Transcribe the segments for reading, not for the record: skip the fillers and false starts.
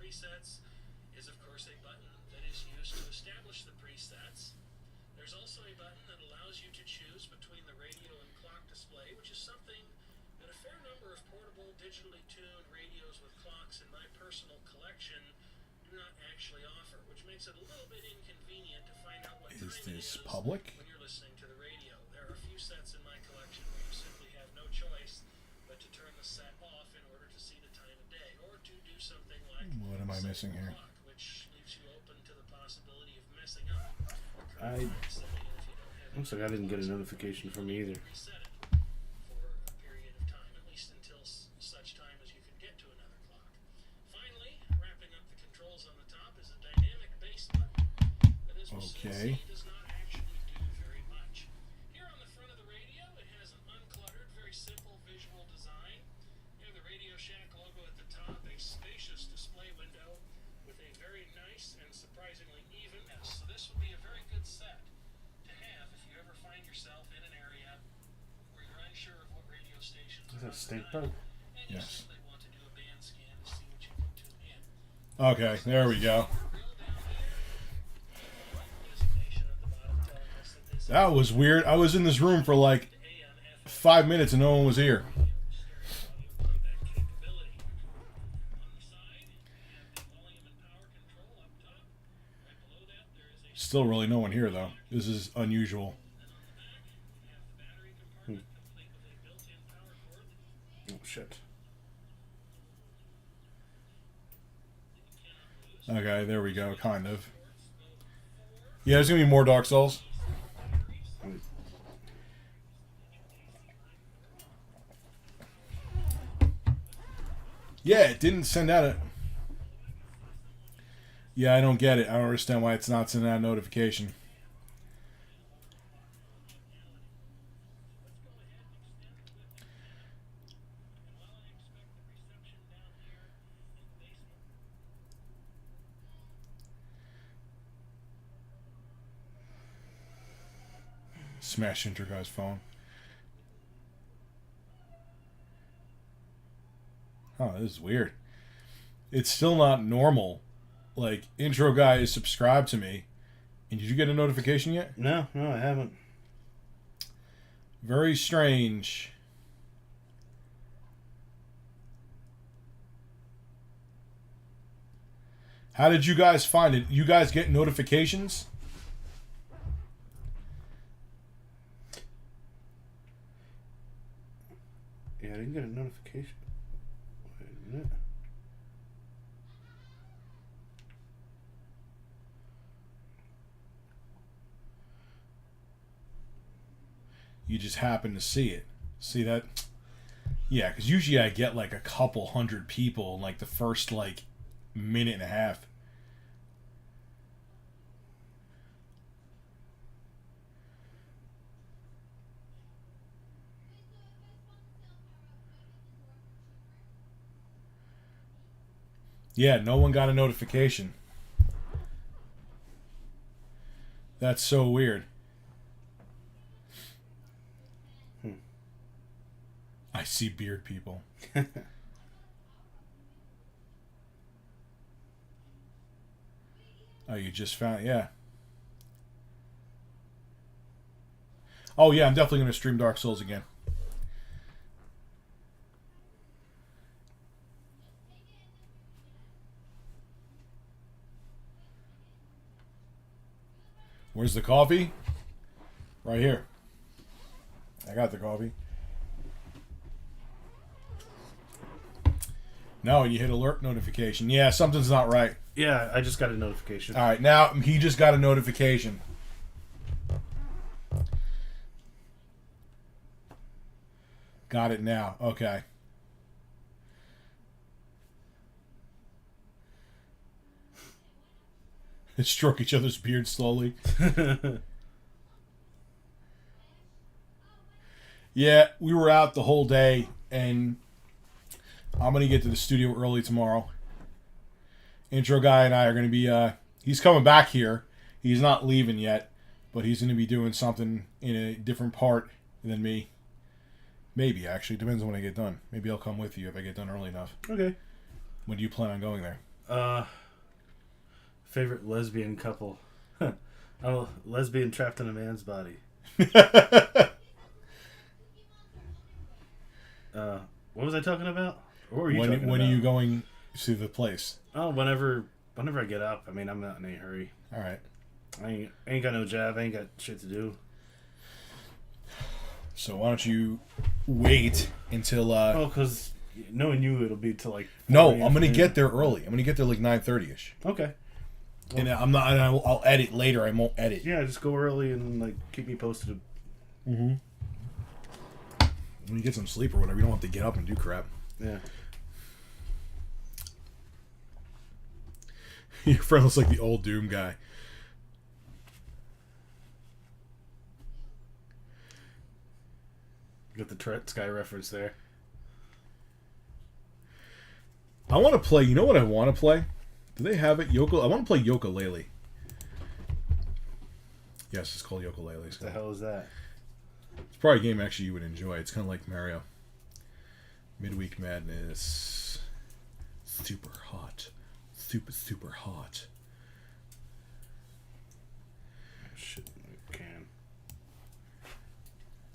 presets is, of course, a button that is used to establish the presets. There's also a button that allows you to choose between the radio and clock display, which is something that a fair number of portable, digitally tuned radios with clocks in my personal collection do not actually offer, which makes it a little bit inconvenient to find out what time it is public? when you're listening to the radio. There are a few sets in my collection where you simply have no choice but to turn the set off in order to see the time of day, or to do something like what am I missing here? Clock, which leaves you open to the possibility of messing up. Looks like I didn't get a notification from me either. Reset it for a period of time, at least until such time as you can get to another clock. Finally, wrapping up the controls on the top is a dynamic bass button that, as we see, does not actually do very much. Here on the front of the radio, it has an uncluttered, very simple visual design. You have the Radio Shack logo at the top, a spacious display window with a very nice and surprisingly even S. So this would be a very good set to have if you ever find yourself in an area where you're unsure of what radio stations Is that are steak on bug? and you Yes. simply want to do a band scan to see what you can tune in. Okay, there we go. That was weird. I was in this room for like 5 minutes and no one was here. Still really no one here though. This is unusual. Oh shit. Okay, there we go, kind of. Yeah, there's gonna be more Dark Souls. Yeah, it didn't send out a... Yeah, I don't get it. I don't understand why it's not sending out a notification. Smash into guy's phone. Oh, this is weird. It's still not normal. Like, intro guy is subscribed to me. And did you get a notification yet? No, I haven't. Very strange. How did you guys find it? You guys get notifications? Yeah, I didn't get a notification. Wait a minute. You just happen to see it. See that? Yeah, because usually I get like a couple hundred people in like the first like minute and a half. Yeah, no one got a notification. That's so weird. I see beard people. Oh, you just found... Yeah. Oh, yeah, I'm definitely going to stream Dark Souls again. Where's the coffee? Right here. I got the coffee. No, you hit alert notification. Yeah, something's not right. Yeah, I just got a notification. All right, now he just got a notification. Got it now. Okay. Stroke each other's beard slowly. Yeah, we were out the whole day, and I'm going to get to the studio early tomorrow. Intro guy and I are going to be, he's coming back here. He's not leaving yet, but he's going to be doing something in a different part than me. Maybe, actually. Depends on when I get done. Maybe I'll come with you if I get done early enough. Okay. When do you plan on going there? Favorite lesbian couple. Oh, lesbian trapped in a man's body. What was I talking about? What were you talking about? When are you going to the place? Oh, whenever I get up. I mean, I'm not in any hurry. All right. I ain't got no job. I ain't got shit to do. So why don't you wait until... Oh, because knowing you, it'll be till like... No, I'm going to get there early. I'm going to get there like 9:30ish. Okay. Well, And I'm not. And I'll edit later. I won't edit. yeah, just go early and like keep me posted. Mm-hmm. When you get some sleep or whatever, you don't have to get up and do crap. Yeah. Your friend looks like the old Doom guy. Got the Tourette Sky reference there. I want to play. You know what I want to play? Do they have it? I want to play Yooka-Laylee. Yes, it's called Yooka-Laylee. What the hell is that? It's probably a game actually you would enjoy. It's kind of like Mario. Midweek Madness. Super hot. Super hot. Shit, I can.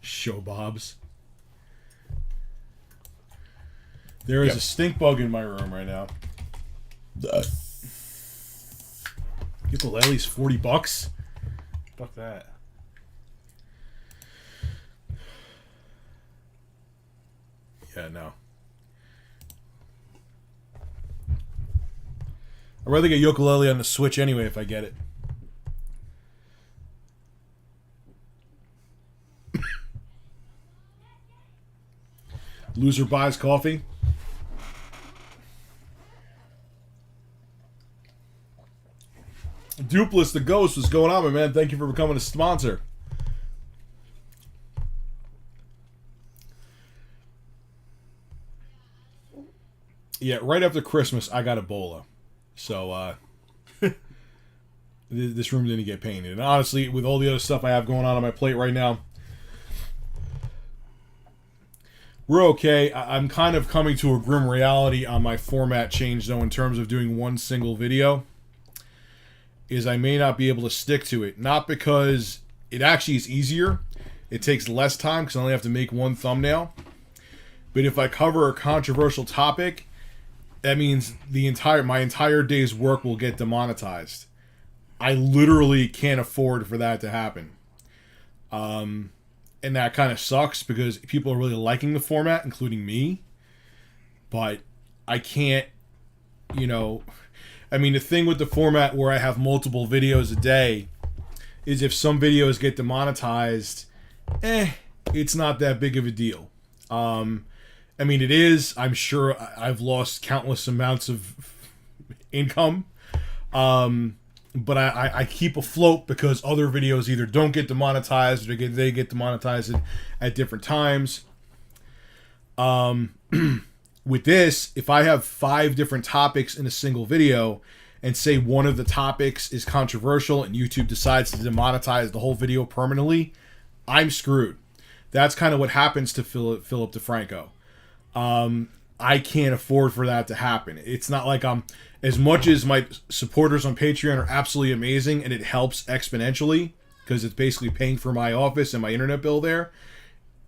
Show Bobs. There is a stink bug in my room right now. Yooka-Laylee's $40. Fuck that. Yeah, no. I'd rather get Yooka-Laylee on the Switch anyway if I get it. Loser buys coffee. Dupless the Ghost, what's going on, my man? Thank you for becoming a sponsor. Yeah, right after Christmas, I got Ebola. So, this room didn't get painted. And honestly, with all the other stuff I have going on my plate right now, we're okay. I'm kind of coming to a grim reality on my format change, though, in terms of doing one single video. Is I may not be able to stick to it. Not because it actually is easier. It takes less time because I only have to make one thumbnail. But if I cover a controversial topic, that means my entire day's work will get demonetized. I literally can't afford for that to happen. And that kind of sucks because people are really liking the format, including me. But I can't, I mean, the thing with the format where I have multiple videos a day is if some videos get demonetized, it's not that big of a deal. I mean, it is. I'm sure I've lost countless amounts of income. But I keep afloat because other videos either don't get demonetized or they get demonetized at different times. With this, if I have 5 different topics in a single video and say one of the topics is controversial and YouTube decides to demonetize the whole video permanently, I'm screwed. That's kind of what happens to Philip DeFranco. I can't afford for that to happen. It's not like as much as my supporters on Patreon are absolutely amazing and it helps exponentially because it's basically paying for my office and my internet bill there,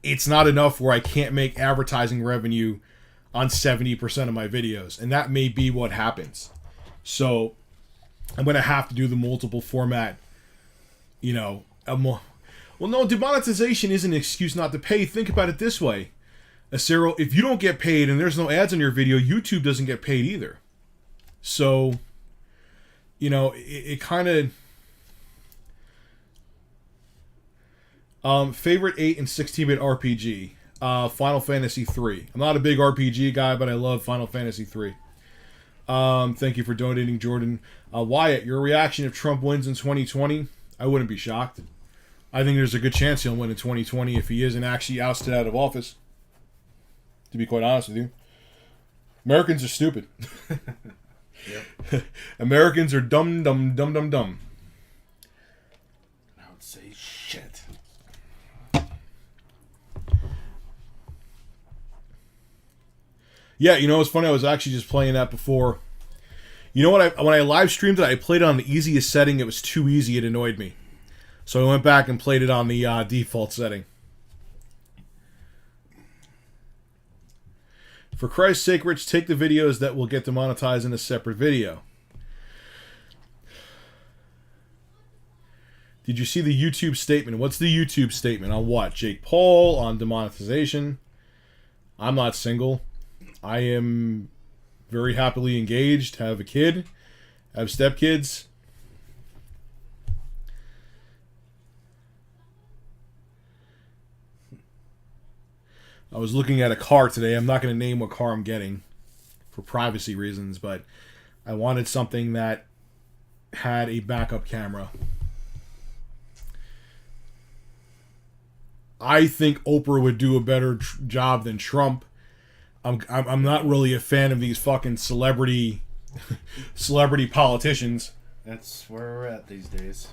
it's not enough where I can't make advertising revenue on 70% of my videos. And that may be what happens. So I'm going to have to do the multiple format, well, no, demonetization isn't an excuse not to pay. Think about it this way. Acero, if you don't get paid and there's no ads on your video, YouTube doesn't get paid either. So, it kind of... favorite 8 and 16-bit RPG? Final Fantasy 3. I'm not a big RPG guy, but I love Final Fantasy 3. Thank you for donating, Jordan. Wyatt, your reaction if Trump wins in 2020? I wouldn't be shocked. I think there's a good chance he'll win in 2020 if he isn't actually ousted out of office. To be quite honest with you. Americans are stupid. Yep. Americans are dumb. I would say shit. Yeah, it's funny. I was actually just playing that before. You know what? When I live streamed it, I played it on the easiest setting. It was too easy. It annoyed me. So I went back and played it on the default setting. For Christ's sake, Rich, take the videos that will get demonetized in a separate video. Did you see the YouTube statement? What's the YouTube statement? On what? Jake Paul? On demonetization? I'm not single. I am very happily engaged, have a kid, have stepkids. I was looking at a car today. I'm not going to name what car I'm getting for privacy reasons, but I wanted something that had a backup camera. I think Oprah would do a better job than Trump. I'm not really a fan of these fucking celebrity politicians. That's where we're at these days.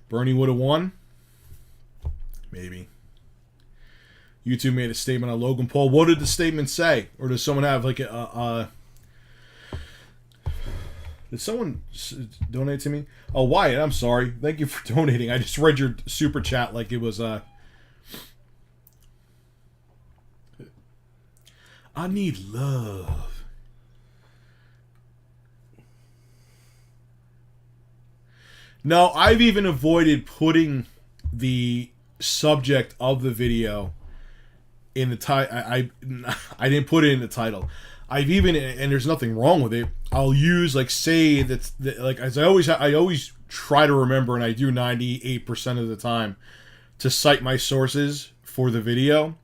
Bernie would have won. Maybe. YouTube made a statement on Logan Paul. What did the statement say? Or does someone have like did someone donate to me? Oh, Wyatt, I'm sorry. Thank you for donating. I just read your super chat like it was I need love. No, I've even avoided putting the subject of the video in the title. I didn't put it in the title. I've even, and there's nothing wrong with it, I'll use like say that's like, as I always try to remember, and I do 98% of the time, to cite my sources for the video,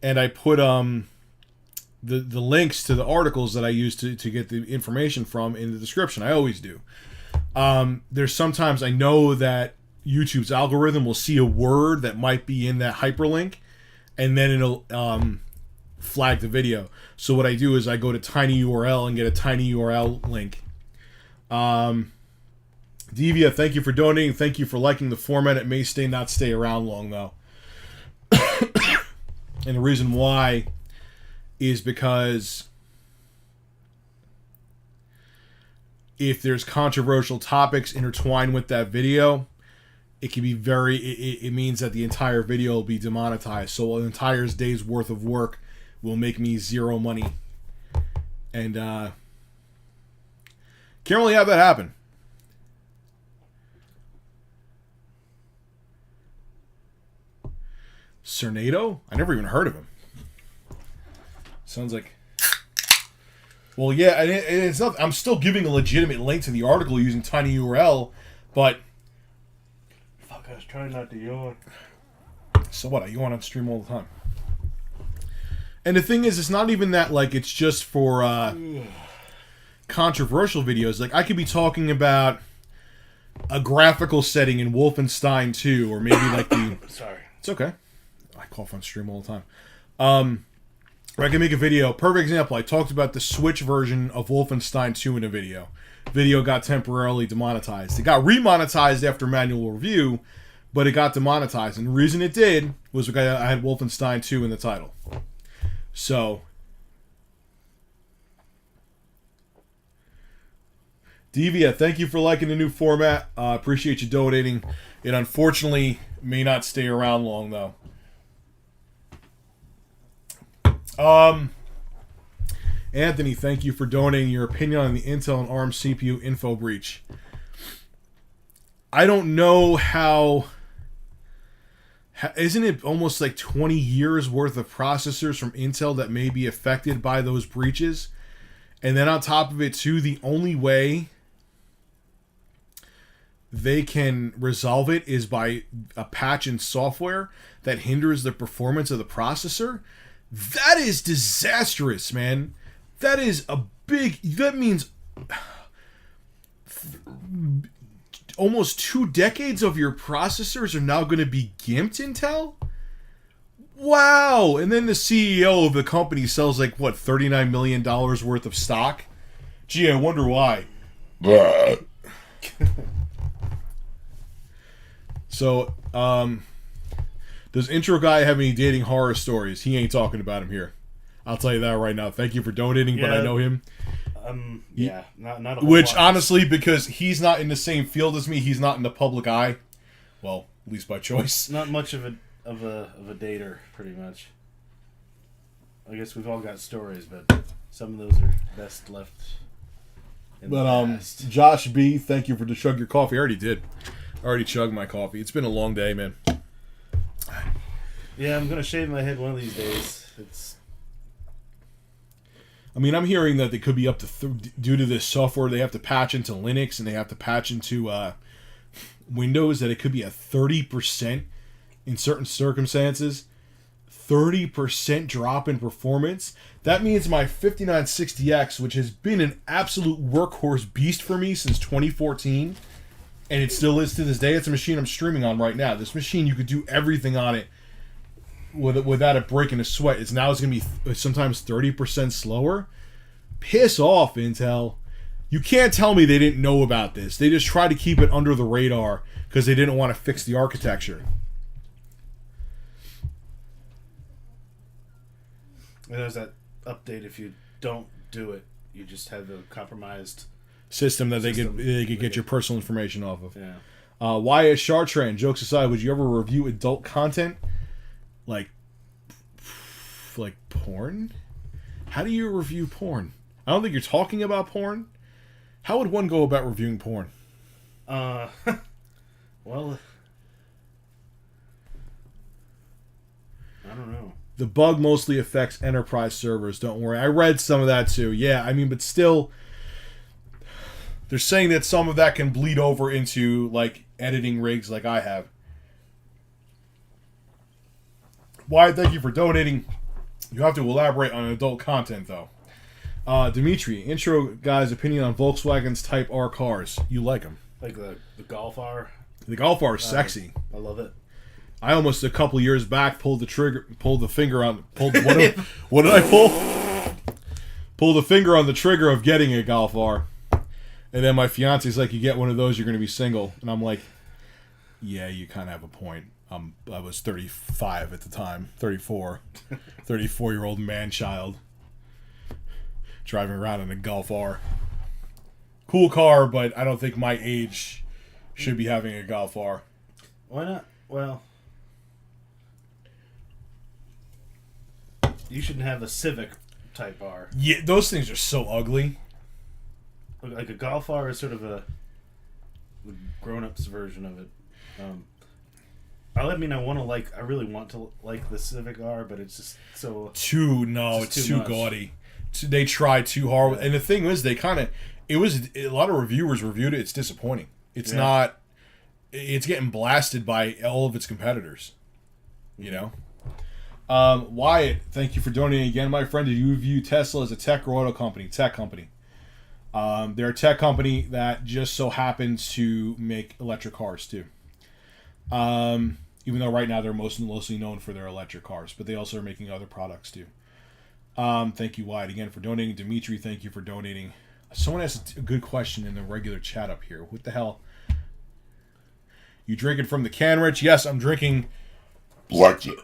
and I put the links to the articles that I use to get the information from in the description. I always do. There's sometimes I know that YouTube's algorithm will see a word that might be in that hyperlink, and then it'll flag the video. So what I do is I go to tinyURL and get a tinyURL link. Devia, thank you for donating. Thank you for liking the format. It may not stay around long though. And the reason why is because if there's controversial topics intertwined with that video, it can be it means that the entire video will be demonetized. So an entire day's worth of work will make me zero money. And can't really have that happen. Cernado? I never even heard of him. Sounds like... Well, yeah, and it's not... I'm still giving a legitimate link to the article using tinyURL, but... Fuck, I was trying not to yawn. So what? I yawn on stream all the time. And the thing is, it's not even that, like, it's just for controversial videos. Like, I could be talking about a graphical setting in Wolfenstein 2, or maybe, like, the... Sorry. It's okay. I cough on stream all the time. Or I can make a video. Perfect example. I talked about the Switch version of Wolfenstein 2 in a video. Video got temporarily demonetized. It got remonetized after manual review, but it got demonetized. And the reason it did was because I had Wolfenstein 2 in the title. So, Devia, thank you for liking the new format. Appreciate you donating. It unfortunately may not stay around long, though. Anthony, thank you for donating your opinion on the Intel and ARM CPU info breach. I don't know how... Isn't it almost like 20 years worth of processors from Intel that may be affected by those breaches? And then on top of it, too, the only way they can resolve it is by a patch in software that hinders the performance of the processor. That is disastrous, man. That is a big... That means almost 2 decades of your processors are now going to be gimped, Intel? Wow! And then the CEO of the company sells like, what, $39 million worth of stock? Gee, I wonder why. So, does intro guy have any dating horror stories? He ain't talking about him here. I'll tell you that right now. Thank you for donating, but I know him. Not a whole Which, lot. honestly, because he's not in the same field as me, he's not in the public eye. Well, at least by choice. Not much of a dater, pretty much. I guess we've all got stories, but some of those are best left in the past. Josh B, thank you for the chug your coffee. I already did. I already chugged my coffee. It's been a long day, man. Yeah, I'm gonna shave my head one of these days. I'm hearing that they could be up to due to this software they have to patch into Linux and they have to patch into Windows, that it could be a 30% in certain circumstances. 30% drop in performance. That means my 5960X, which has been an absolute workhorse beast for me since 2014, and it still is to this day. It's a machine I'm streaming on right now. This machine, you could do everything on it without it breaking a sweat. It's going to be sometimes 30% slower. Piss off, Intel. You can't tell me they didn't know about this. They just tried to keep it under the radar because they didn't want to fix the architecture. And there's that update. If you don't do it, you just have a compromised system that they could get your personal information off of. Yeah. YS Chartrand, jokes aside, would you ever review adult content? Like porn? How do you review porn? I don't think you're talking about porn. How would one go about reviewing porn? Well, I don't know. The bug mostly affects enterprise servers. Don't worry. I read some of that too. Yeah, but still, they're saying that some of that can bleed over into editing rigs like I have. Why? Thank you for donating. You have to elaborate on adult content though. Dimitri, intro guy's opinion on Volkswagen's Type R cars. You like them? Like the Golf R. The Golf R is sexy. I love it. I almost a couple years back what did I pull? Pulled the finger on the trigger of getting a Golf R. And then my fiance's like, you get one of those, you're going to be single. And I'm like, yeah, you kind of have a point. I was 35 at the time, 34. 34-year-old man-child. Driving around in a Golf R. Cool car, but I don't think my age should be having a Golf R. Why not? Well, you shouldn't have a Civic Type R. Yeah, those things are so ugly. Like a Golf R is sort of a grown-up's version of it. I really want to like the Civic R, but it's just so... It's too gaudy. They tried too hard. And the thing was, a lot of reviewers reviewed it. It's disappointing. It's not... It's getting blasted by all of its competitors. You know? Wyatt, thank you for donating again, my friend. Did you view Tesla as a tech or auto company? Tech company. They're a tech company that just so happens to make electric cars, too. Even though right now they're mostly known for their electric cars, but they also are making other products, too. Thank you, Wyatt, again for donating. Dimitri, thank you for donating. Someone asked a good question in the regular chat up here. What the hell? You drinking from the can, Rich? Yes, I'm drinking Black cherry.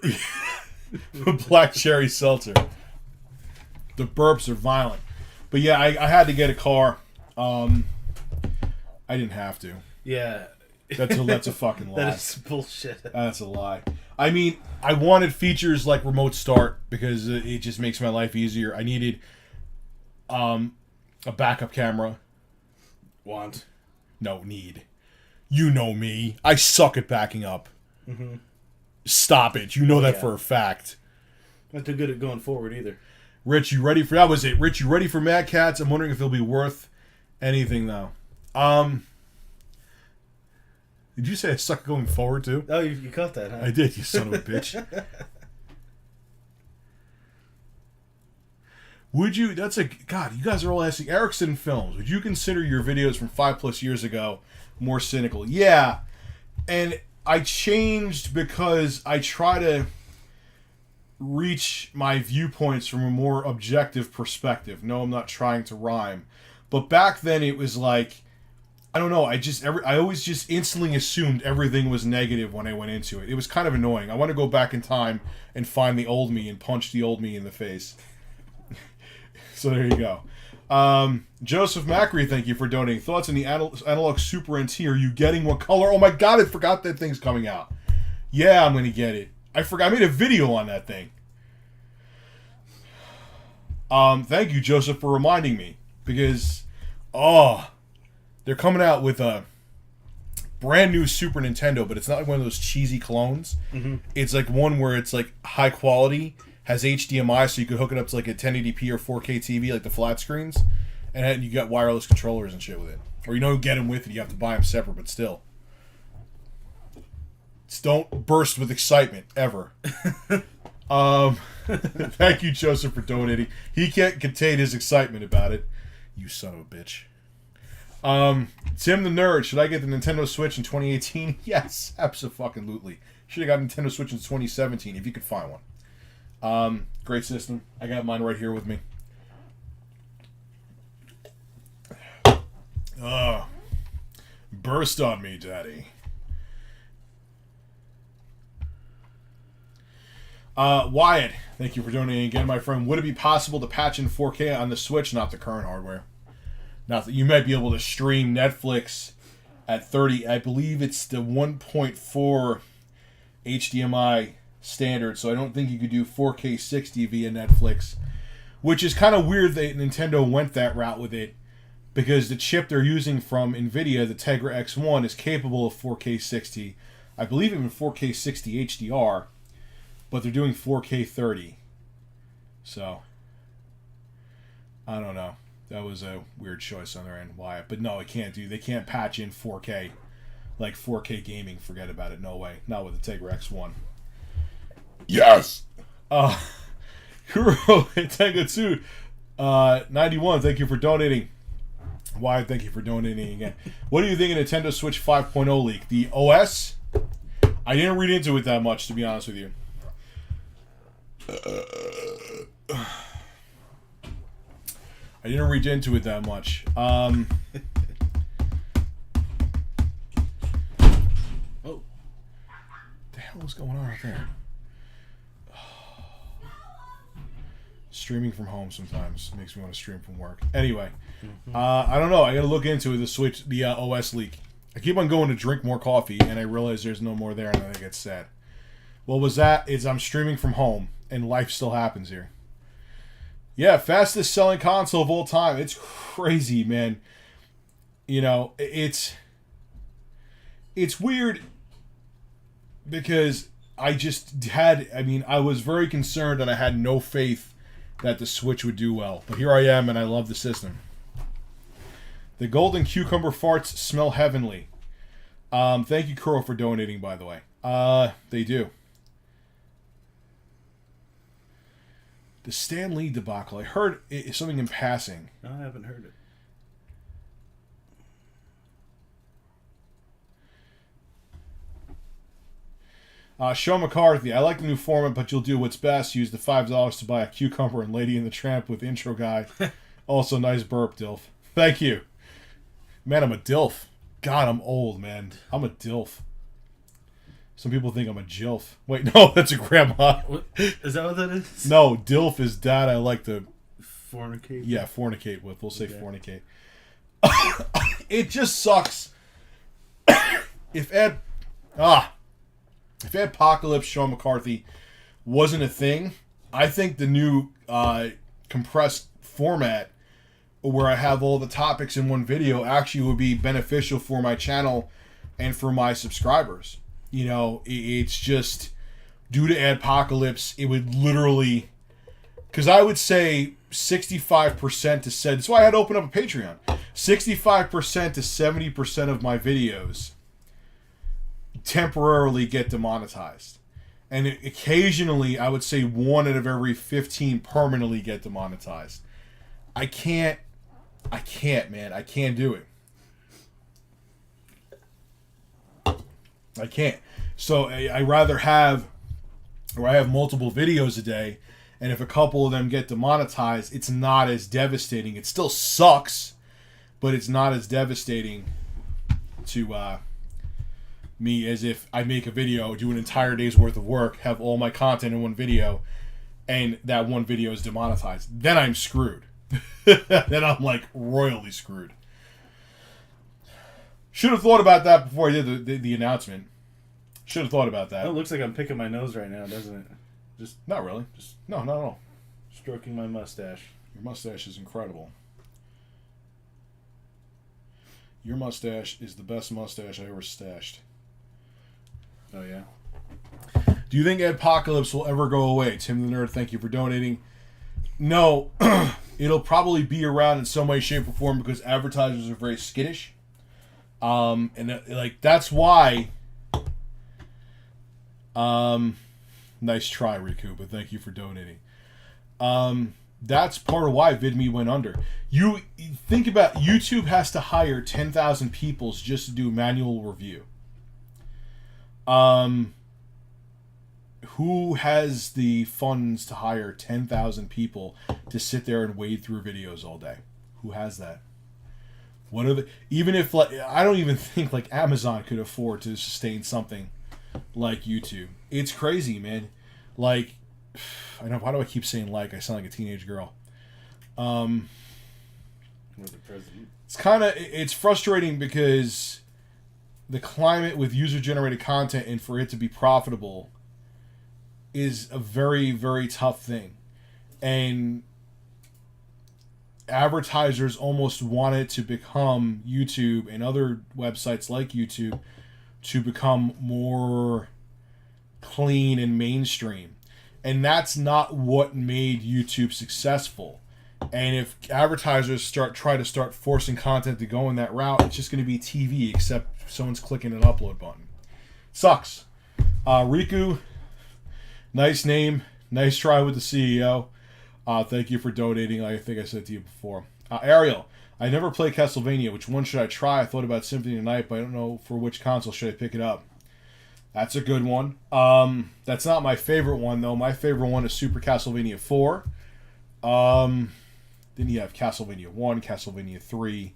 black cherry seltzer. The burps are violent. But yeah, I had to get a car. I didn't have to. Yeah. That's a fucking lie. That is bullshit. That's a lie. I wanted features like remote start because it just makes my life easier. I needed a backup camera. Need. You know me. I suck at backing up. Mm-hmm. Stop it. You know that for a fact. Not too good at going forward either. Rich, you ready for... That was it. Rich, you ready for Mad Cats? I'm wondering if it'll be worth anything, though. Did you say I suck at going forward, too? Oh, you caught that, huh? I did, you son of a bitch. Would you... That's a... God, you guys are all asking. Ericsson Films, would you consider your videos from 5+ years ago more cynical? Yeah. And I changed because I try to reach my viewpoints from a more objective perspective. No, I'm not trying to rhyme. But back then it was like, I don't know, I always just instantly assumed everything was negative when I went into it. It was kind of annoying. I want to go back in time and find the old me and punch the old me in the face. So there you go. Joseph Macri, thank you for donating. Thoughts on the Analogue Super Nt? Are you getting what color? Oh my god, I forgot that thing's coming out. Yeah, I'm going to get it. I forgot. I made a video on that thing. Thank you, Joseph, for reminding me. Because, they're coming out with a brand new Super Nintendo, but it's not like one of those cheesy clones. Mm-hmm. It's like one where it's like high quality, has HDMI, so you could hook it up to like a 1080p or 4K TV, like the flat screens, and you got wireless controllers and shit with it. Or you don't get them with it, you have to buy them separate, but still. Just don't burst with excitement, ever. Thank you, Joseph, for donating. He can't contain his excitement about it. You son of a bitch. Tim the Nerd, should I get the Nintendo Switch in 2018? Yes, absolutely. Should have got Nintendo Switch in 2017 if you could find one. Great system. I got mine right here with me. Burst on me, Daddy. Wyatt, thank you for donating again, my friend. Would it be possible to patch in 4K on the Switch, not the current hardware? Not that you might be able to stream Netflix at 30. I believe it's the 1.4 HDMI standard, so I don't think you could do 4K 60 via Netflix, which is kind of weird that Nintendo went that route with it, because the chip they're using from Nvidia, the Tegra X1, is capable of 4K 60. I believe even 4K 60 HDR, but they're doing 4K 30. So, I don't know. That was a weird choice on their end. Why? But no, they can't patch in 4K. Like 4K gaming, forget about it. No way. Not with the Tegra X1. Yes. Kuro Tengatsu 91, thank you for donating. Why? Thank you for donating again. What do you think of Nintendo Switch 5.0 leak? The OS? I didn't read into it that much, to be honest with you. I didn't read into it that much. Oh. The hell is going on out there? Streaming from home sometimes makes me want to stream from work. Anyway, I don't know. I got to look into the OS leak. I keep on going to drink more coffee, and I realize there's no more there, and I get sad. What was that? Is I'm streaming from home, and life still happens here. Yeah, fastest selling console of all time. It's crazy, man. You know, it's weird because I was very concerned and I had no faith that the Switch would do well. But here I am and I love the system. The golden cucumber farts smell heavenly. Thank you, Kuro, for donating, by the way. They do. The Stan Lee debacle. I heard something in passing. No, I haven't heard it. Sean McCarthy. I like the new format, but you'll do what's best. Use the $5 to buy a cucumber and Lady and the Tramp with intro guy. Also, nice burp, Dilf. Thank you. Man, I'm a Dilf. God, I'm old, man. I'm a Dilf. Some people think I'm a Jilf. Wait, no, that's a grandma. What? Is that what that is? No, Dilf is dad I like to... Fornicate? Yeah, fornicate with. We'll say okay. Fornicate. It just sucks. If Adpocalypse Sean McCarthy wasn't a thing, I think the new compressed format where I have all the topics in one video actually would be beneficial for my channel and for my subscribers. You know, it's just due to Adpocalypse, it would literally, because I would say 65% to said. That's why I had to open up a Patreon. 65% to 70% of my videos temporarily get demonetized, and occasionally I would say 1 out of every 15 permanently get demonetized. I can't, man. I can't do it. I can't. So I rather have, or I have multiple videos a day, and if a couple of them get demonetized, it's not as devastating. It still sucks, but it's not as devastating to me as if I make a video, do an entire day's worth of work, have all my content in one video, and that one video is demonetized. Then I'm screwed. then I'm like royally screwed. Should have thought about that before I did the announcement. Should have thought about that. It looks like I'm picking my nose right now, doesn't it? Just Not really. No, not at all. stroking my mustache. Your mustache is incredible. Your mustache is the best mustache I ever stashed. Oh, yeah? Do you think Adpocalypse will ever go away? Tim the Nerd, thank you for donating. No, it'll probably be around in some way, shape, or form because advertisers are very skittish. That's why. Nice try, Riku, but thank you for donating. That's part of why VidMe went under. You think about YouTube has to hire 10,000 people just to do manual review. Who has the funds to hire 10,000 people to sit there and wade through videos all day? Who has that? What are the even if I don't even think Amazon could afford to sustain something like YouTube. It's crazy, man. I know, why do I keep saying I sound like a teenage girl. Or the president. It's frustrating because the climate with user-generated content and for it to be profitable is a very, very tough thing. And advertisers almost want it to become YouTube and other websites like YouTube to become more clean and mainstream. And that's not what made YouTube successful. And if advertisers try to start forcing content to go in that route, it's just going to be TV, except someone's clicking an upload button. Sucks. Riku, nice name. Nice try with the CEO. Thank you for donating. I think I said to you before. Ariel, I never played Castlevania. Which one should I try? I thought about Symphony of the Night, but I don't know for which console should I pick it up. That's a good one. That's not my favorite one, though. My favorite one is Super Castlevania 4. Then you have Castlevania 1, Castlevania 3.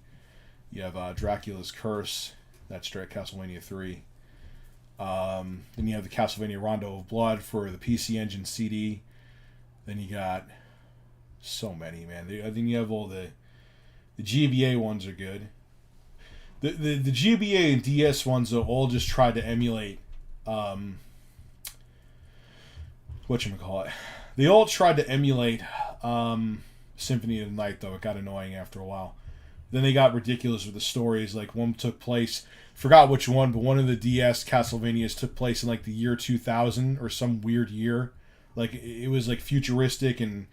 You have Dracula's Curse. That's straight Castlevania 3. Then you have the Castlevania Rondo of Blood for the PC Engine CD. Then you got so many, man. Then you have all the GBA ones are good. The GBA and DS ones are all just tried to emulate whatchamacallit. They all tried to emulate Symphony of the Night, though. It got annoying after a while. Then they got ridiculous with the stories. One took place, forgot which one, but one of the DS Castlevanias took place in the year 2000 or some weird year. It was futuristic and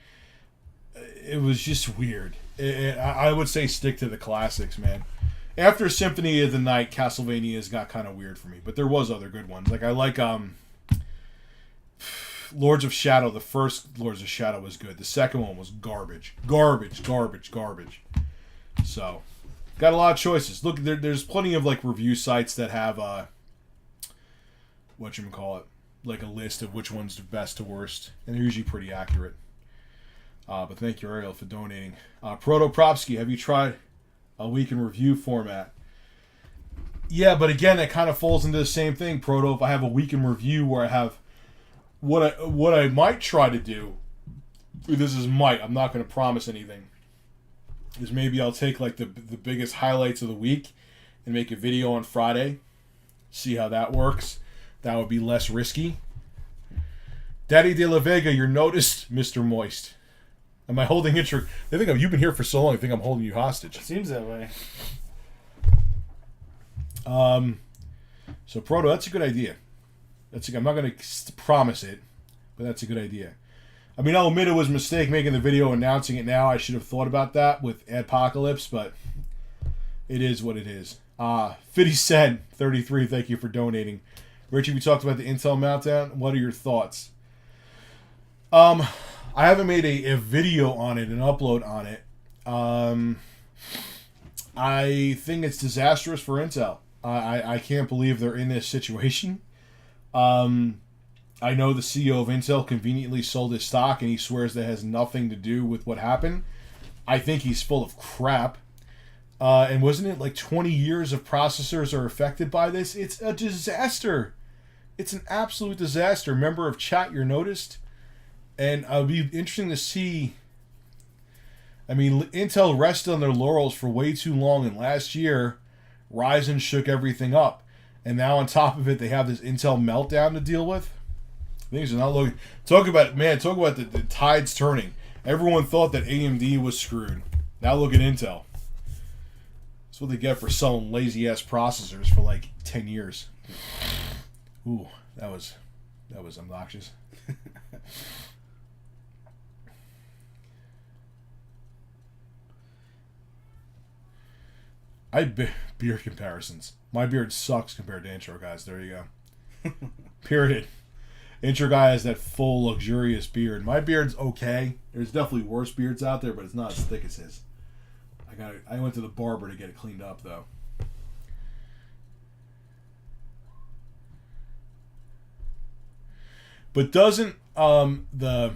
it was just weird. I would say stick to the classics, man. After Symphony of the Night, Castlevania's got kind of weird for me, but there was other good ones. I like Lords of Shadow. The first Lords of Shadow was good. The second one was garbage. Garbage. So, got a lot of choices. Look, there's plenty of review sites that have a list of which one's the best to worst, and they're usually pretty accurate. But thank you, Ariel, for donating. Proto Propsky, have you tried a week in review format? Yeah, but again, it kind of falls into the same thing, Proto. If I have a week in review where I have what I might try to do, this is might, I'm not going to promise anything, is maybe I'll take the biggest highlights of the week and make a video on Friday, see how that works. That would be less risky. Daddy De La Vega, you're noticed, Mr. Moist. Am I holding intro? They think you've been here for so long. I think I'm holding you hostage. Seems that way. So Proto, that's a good idea. I'm not going to promise it, but that's a good idea. I mean, I'll admit it was a mistake making the video, announcing it now. I should have thought about that with Adpocalypse, but it is what it is. 50 Cent 33, thank you for donating. Richie, we talked about the Intel meltdown. What are your thoughts? I haven't made a video on it, an upload on it. I think it's disastrous for Intel. I can't believe they're in this situation. I know the CEO of Intel conveniently sold his stock, and he swears that has nothing to do with what happened. I think he's full of crap. And wasn't it 20 years of processors are affected by this? It's a disaster. It's an absolute disaster. Member of chat, you're noticed. And it'll be interesting to see. I mean, Intel rested on their laurels for way too long, and last year, Ryzen shook everything up. And now on top of it, they have this Intel meltdown to deal with. Things are not looking... Talk about the tides turning. Everyone thought that AMD was screwed. Now look at Intel. That's what they get for selling lazy-ass processors for like 10 years. Ooh, that was obnoxious. Beard comparisons. My beard sucks compared to Intro Guys. There you go. Period. Intro Guy has that full, luxurious beard. My beard's okay. There's definitely worse beards out there, but it's not as thick as his. I went to the barber to get it cleaned up, though. But doesn't the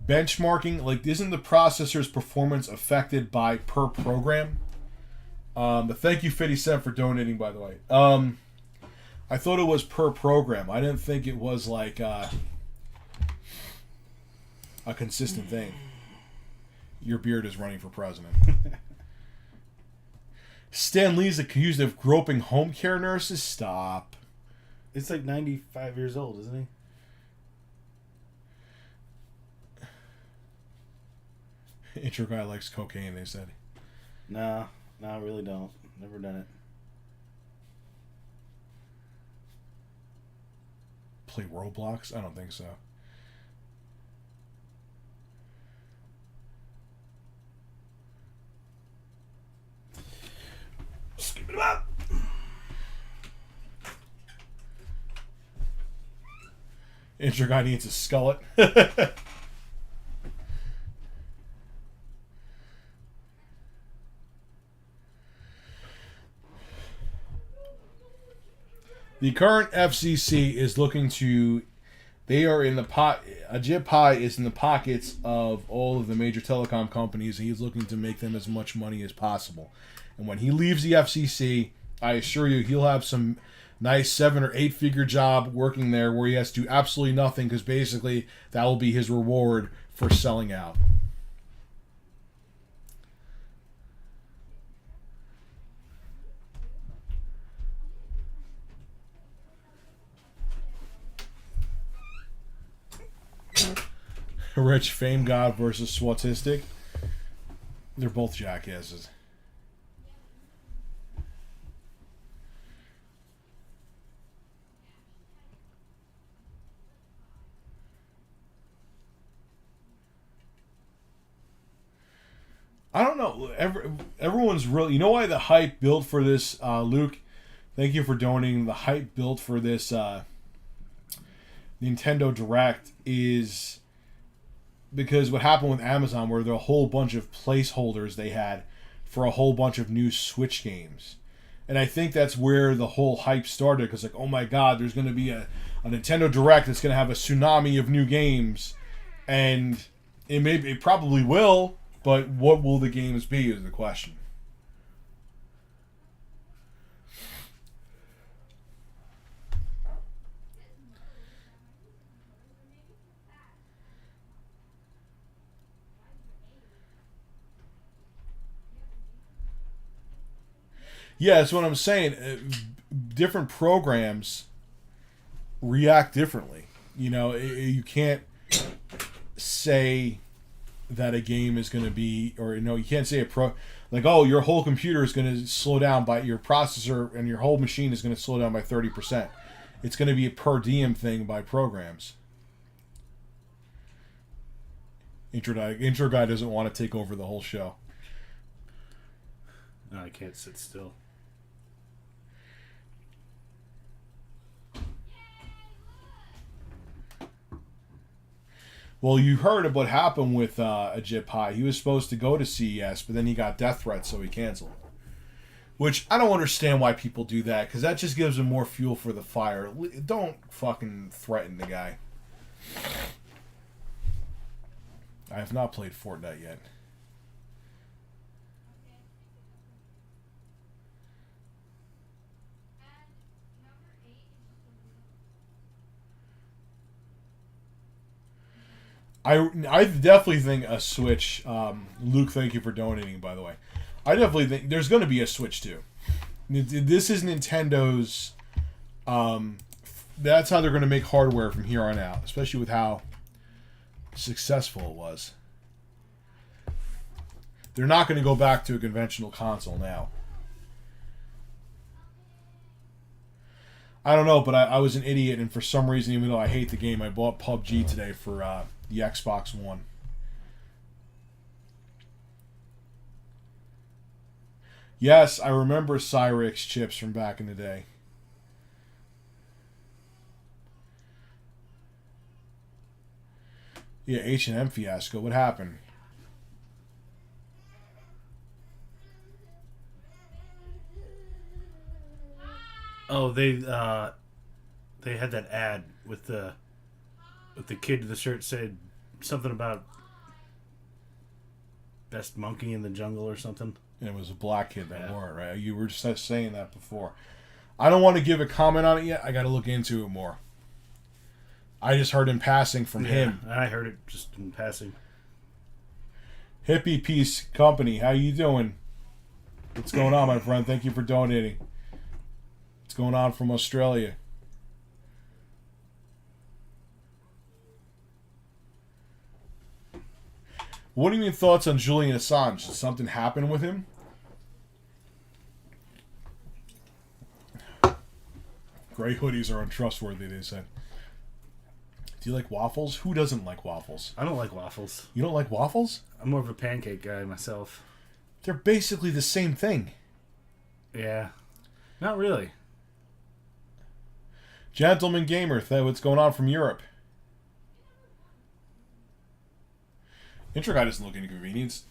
benchmarking, like, isn't the processor's performance affected by per program? But thank you, 50 Cent, for donating, by the way. I thought it was per program. I didn't think it was like a consistent thing. Your beard is running for president. Stan Lee's accused of groping home care nurses. Stop. It's like 95 years old, isn't he? Intro Guy likes cocaine, they said. No, I really don't. Never done it. Play Roblox? I don't think so. Skip it up. Intro Guy needs a skullet. The current FCC is looking to... They are in the pot... Ajit Pai is in the pockets of all of the major telecom companies, and he's looking to make them as much money as possible. And when he leaves the FCC, I assure you he'll have some nice 7 or 8 figure job working there where he has to do absolutely nothing, because basically that will be his reward for selling out. Rich Fame God versus Swatistic. They're both jackasses. I don't know. Everyone's really... You know why the hype built for this, Luke? Thank you for donating. The hype built for this Nintendo Direct is because what happened with Amazon, where there were a whole bunch of placeholders they had for a whole bunch of new Switch games. And I think that's where the whole hype started, because like, oh my god, there's going to be a Nintendo Direct that's going to have a tsunami of new games. And it probably will, but what will the games be is the question. Yeah, that's what I'm saying. Different programs react differently. You know, you can't say that a game is going to be, or no, you can't say like, oh, your whole computer is going to slow down by your processor, and your whole machine is going to slow down by 30%. It's going to be a per diem thing by programs. Intro Guy doesn't want to take over the whole show. No, I can't sit still. Well, you heard of what happened with Ajit Pai. He was supposed to go to CES, but then he got death threats, so he canceled. Which, I don't understand why people do that, because that just gives them more fuel for the fire. Don't fucking threaten the guy. I have not played Fortnite yet. I definitely think a Switch. Luke, thank you for donating. By the way, I definitely think there's going to be a Switch 2. This is Nintendo's. That's how they're going to make hardware from here on out, especially with how successful it was. They're not going to go back to a conventional console now. I don't know, but I was an idiot, and for some reason, even though I hate the game, I bought PUBG today for the Xbox One. Yes, I remember Cyrix chips from back in the day. Yeah, H&M fiasco. What happened? Oh, they had that ad with the kid in the shirt said something about best monkey in the jungle or something. And it was a black kid that wore it, right? You were just saying that before. I don't want to give a comment on it yet. I got to look into it more. I just heard in passing from him. I heard it just in passing. Hippie Peace Company, how you doing? What's going on, my friend? Thank you for donating. What's going on from Australia? What do you mean thoughts on Julian Assange? Did something happen with him? Gray hoodies are untrustworthy, they said. Do you like waffles? Who doesn't like waffles? I don't like waffles. You don't like waffles? I'm more of a pancake guy myself. They're basically the same thing. Yeah. Not really. Gentleman Gamer, what's going on from Europe? Intro guy doesn't look inconvenienced.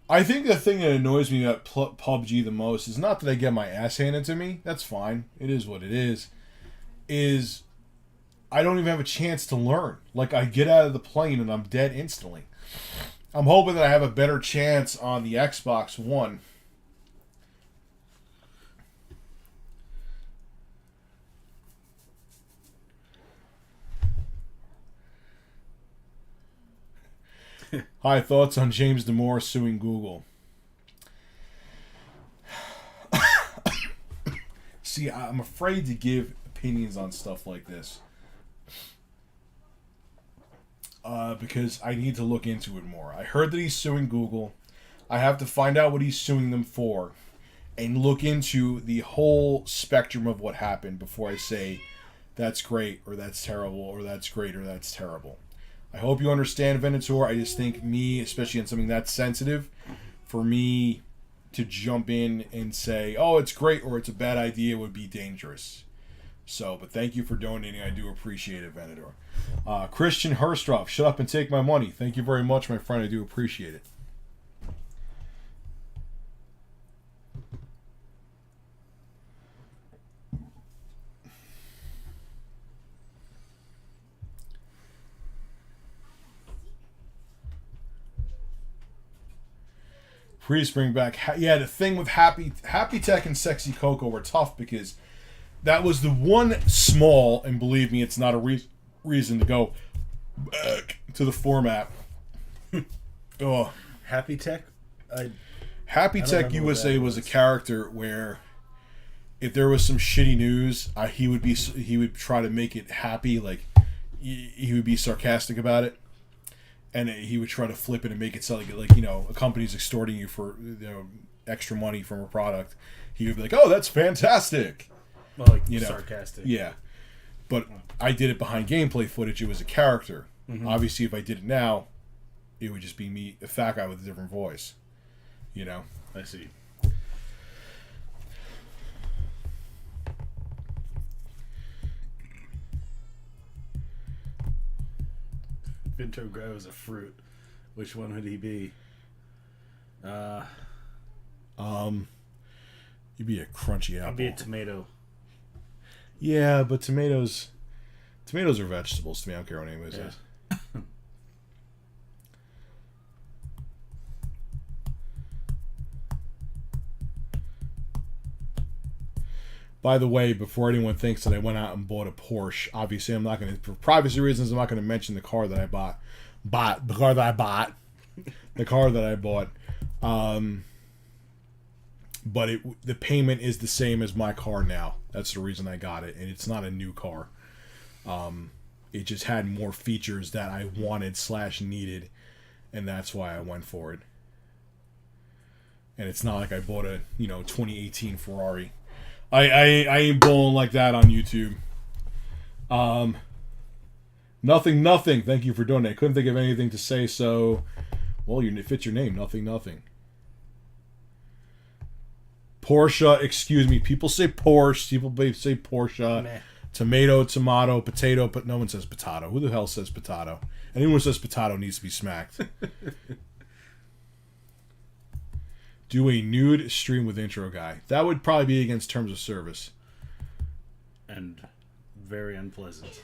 I think the thing that annoys me about PUBG the most is not that I get my ass handed to me. That's fine. It is what it is. Is I don't even have a chance to learn. Like, I get out of the plane and I'm dead instantly. I'm hoping that I have a better chance on the Xbox One. Hi, thoughts on James Damore suing Google? See, I'm afraid to give opinions on stuff like this. Because I need to look into it more. I heard that he's suing Google. I have to find out what he's suing them for and look into the whole spectrum of what happened before I say that's great or that's terrible or that's great or that's terrible. I hope you understand, Venator. I just think me, especially on something that's sensitive, for me to jump in and say, oh, it's great or it's a bad idea would be dangerous. So, but thank you for donating. I do appreciate it, Venator. Christian Herstruff, shut up and take my money. Thank you very much, my friend. I do appreciate it. Please bring back... Yeah, the thing with Happy Tech and Sexy Coco were tough because that was the one small, and believe me, it's not a reason to go back to the format. Oh, Happy Tech? Happy Tech USA was a character where if there was some shitty news, he would try to make it happy, like he would be sarcastic about it. And he would try to flip it and make it sound like a company's extorting you for extra money from a product. He would be like, "Oh, that's fantastic." Well, like sarcastic. Yeah, but I did it behind gameplay footage. It was a character. Mm-hmm. Obviously, if I did it now, it would just be me, a fat guy with a different voice. I see. Pinto grows a fruit. Which one would he be? You'd be a crunchy apple. I'd be a tomato. Yeah, but tomatoes are vegetables to me. I don't care what anybody says. By the way, before anyone thinks that I went out and bought a Porsche, obviously I'm not going to, for privacy reasons, I'm not going to mention the car that I bought. The car that I bought. But the payment is the same as my car now. That's the reason I got it. And it's not a new car. It just had more features that I wanted / needed. And that's why I went for it. And it's not like I bought a 2018 Ferrari. I ain't bowling like that on YouTube. Nothing. Thank you for doing that. Couldn't think of anything to say, so well, it fits your name. Nothing. Porsche, excuse me. People say Porsche. People say Porsche. Meh. Tomato, potato, but no one says potato. Who the hell says potato? Anyone who says potato needs to be smacked. Do a nude stream with intro guy. That would probably be against terms of service. And very unpleasant.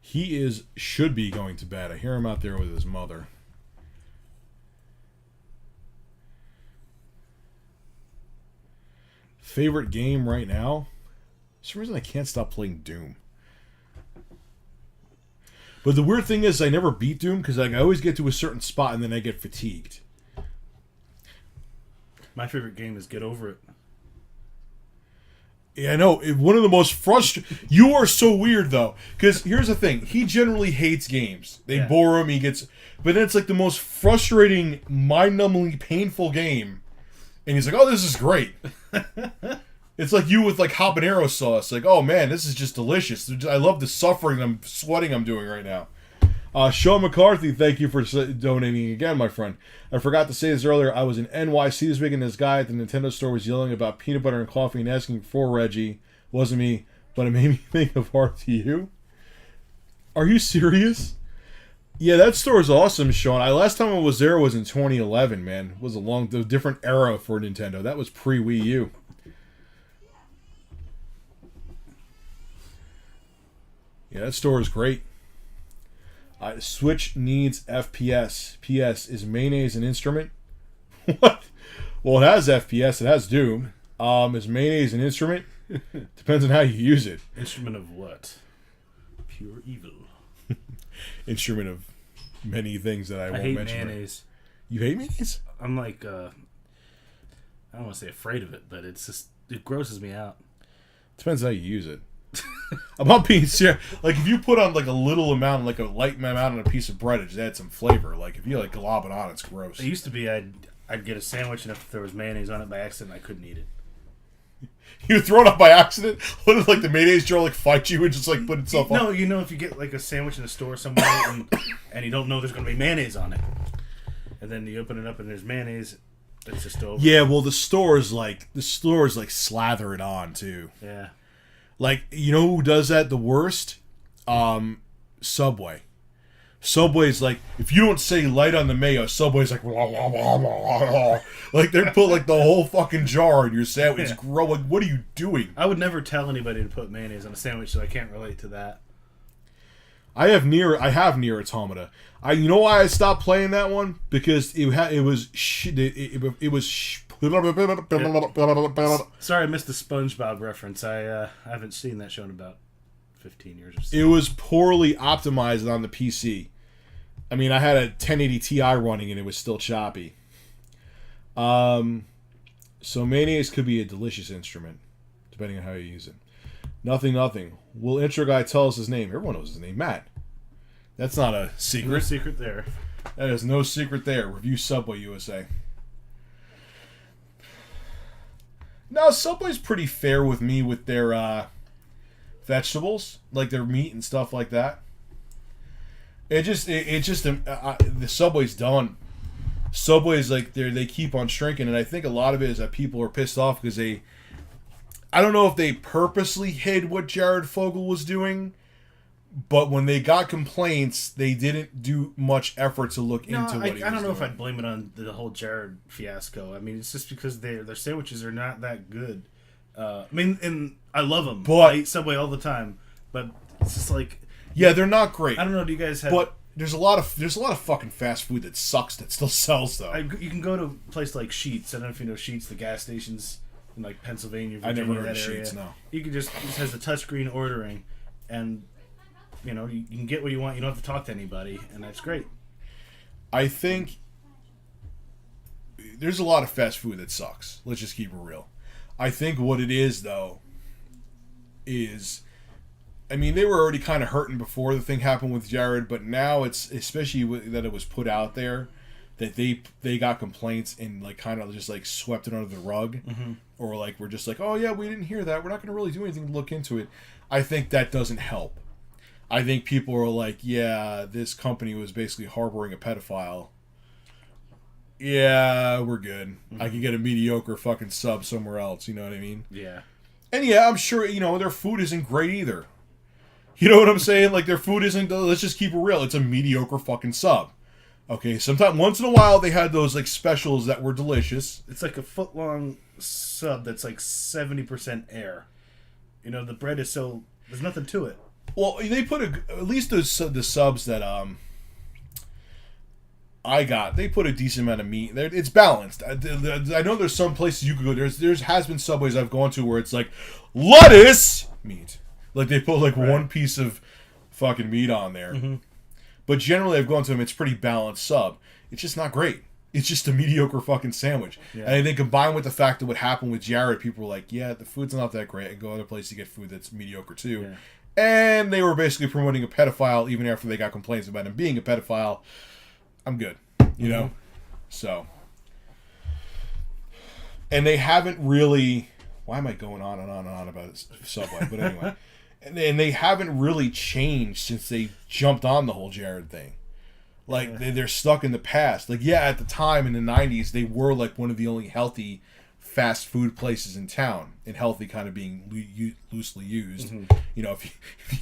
He should be going to bed. I hear him out there with his mother. Favorite game right now? For some reason I can't stop playing Doom. But the weird thing is I never beat Doom because I always get to a certain spot and then I get fatigued. My favorite game is Get Over It. Yeah, I know. One of the most frustrating... You are so weird, though. Because here's the thing. He generally hates games. They bore him. He gets... But then it's like the most frustrating, mind-numbingly painful game. And he's like, oh, this is great. It's like you with like habanero sauce. Like, oh man, this is just delicious. I love the suffering sweating I'm doing right now. Sean McCarthy, thank you for donating again, my friend. I forgot to say this earlier. I was in NYC this week and this guy at the Nintendo store was yelling about peanut butter and coffee and asking for Reggie. Wasn't me, but it made me think of RTU. Are you serious? Yeah, that store is awesome, Sean. Last time I was there was in 2011, man. It was a different era for Nintendo. That was pre-Wii U. Yeah, that store is great. Switch needs FPS. PS, is Mayonnaise an instrument? What? Well, it has FPS. It has Doom. Is Mayonnaise an instrument? Depends on how you use it. Instrument of what? Pure evil. Instrument of many things that I won't hate mention. Mayonnaise. You hate mayonnaise? I'm like, I don't want to say afraid of it, but it grosses me out. Depends on how you use it. I'm not being serious. Like, if you put on, like, a little amount, like a light amount on a piece of bread, it just adds some flavor. Like, if you, like, glob it on, it's gross. It used to be I'd get a sandwich, and if there was mayonnaise on it by accident, I couldn't eat it. You would throw it up by accident? What if, like, the mayonnaise jar, like, fight you and just, like, put itself on? No, you know, if you get, like, a sandwich in a store somewhere, and you don't know there's going to be mayonnaise on it, and then you open it up and there's mayonnaise, it's just over. Yeah, well, the store is, like, slather it on, too. Yeah. Like, you know who does that the worst? Subway. Subway's like, if you don't say light on the mayo, Subway's like, blah, blah, blah, blah, blah. Like, they put, like, the whole fucking jar in your sandwich. Yeah. It's like, what are you doing? I would never tell anybody to put mayonnaise on a sandwich, so I can't relate to that. I have Nier Automata. You know why I stopped playing that one? Because it was Sorry, I missed the SpongeBob reference. I haven't seen that show in about 15 years or so. It was poorly optimized on the PC. I mean, I had a 1080 Ti running and it was still choppy. So mayonnaise could be a delicious instrument, depending on how you use it. Nothing. Will intro guy tell us his name? Everyone knows his name, Matt. That's not a secret. No secret there. That is no secret there. Review Subway USA. No, Subway's pretty fair with me with their vegetables, like their meat and stuff like that. The Subway's done. Subway's like they keep on shrinking, and I think a lot of it is that people are pissed off because I don't know if they purposely hid what Jared Fogle was doing, but when they got complaints, they didn't do much effort to look into what he was doing. I don't know if I'd blame it on the whole Jared fiasco. I mean, it's just because their sandwiches are not that good. I mean, and I love them. But I eat Subway all the time, but it's just like... Yeah, they're not great. I don't know, do you guys have... But There's a lot of fucking fast food that sucks that still sells though. You can go to a place like Sheetz. I don't know if you know Sheetz, the gas stations in like Pennsylvania, Virginia, I never heard that of area. Sheetz. No. You can just it just has the touchscreen ordering, and you know you can get what you want. You don't have to talk to anybody, and that's great. I think there's a lot of fast food that sucks. Let's just keep it real. I think what it is though is, I mean, they were already kind of hurting before the thing happened with Jared, but now it's especially that it was put out there that they got complaints and like kind of just like swept it under the rug, or like we're just like, oh yeah, we didn't hear that. We're not going to really do anything to look into it. I think that doesn't help. I think people are like, yeah, this company was basically harboring a pedophile. Yeah, we're good. I can get a mediocre fucking sub somewhere else. You know what I mean? Yeah. And yeah, I'm sure, you know, their food isn't great either. You know what I'm saying? Like, their food isn't, let's just keep it real. It's a mediocre fucking sub. Okay, once in a while, they had those, like, specials that were delicious. It's like a foot-long sub that's like 70% air. You know, the bread is so, there's nothing to it. Well, they put at least the subs that, I got, they put a decent amount of meat. It's balanced. I know there's some places you could go. There has been Subways I've gone to where it's like lettuce meat. Like they put like one piece of fucking meat on there. Mm-hmm. But generally I've gone to them, it's pretty balanced sub. It's just not great. It's just a mediocre fucking sandwich. Yeah. And I think combined with the fact that what happened with Jared, people were like, yeah, the food's not that great. And go other places to get food that's mediocre too. Yeah. And they were basically promoting a pedophile even after they got complaints about him being a pedophile. I'm good, you know? So. And they haven't really... Why am I going on and on and on about Subway? But anyway. And they haven't really changed since they jumped on the whole Jared thing. Like, they're stuck in the past. Like, yeah, at the time in the 90s, they were like one of the only healthy fast food places in town. And healthy kind of being loosely used. Mm-hmm. You know,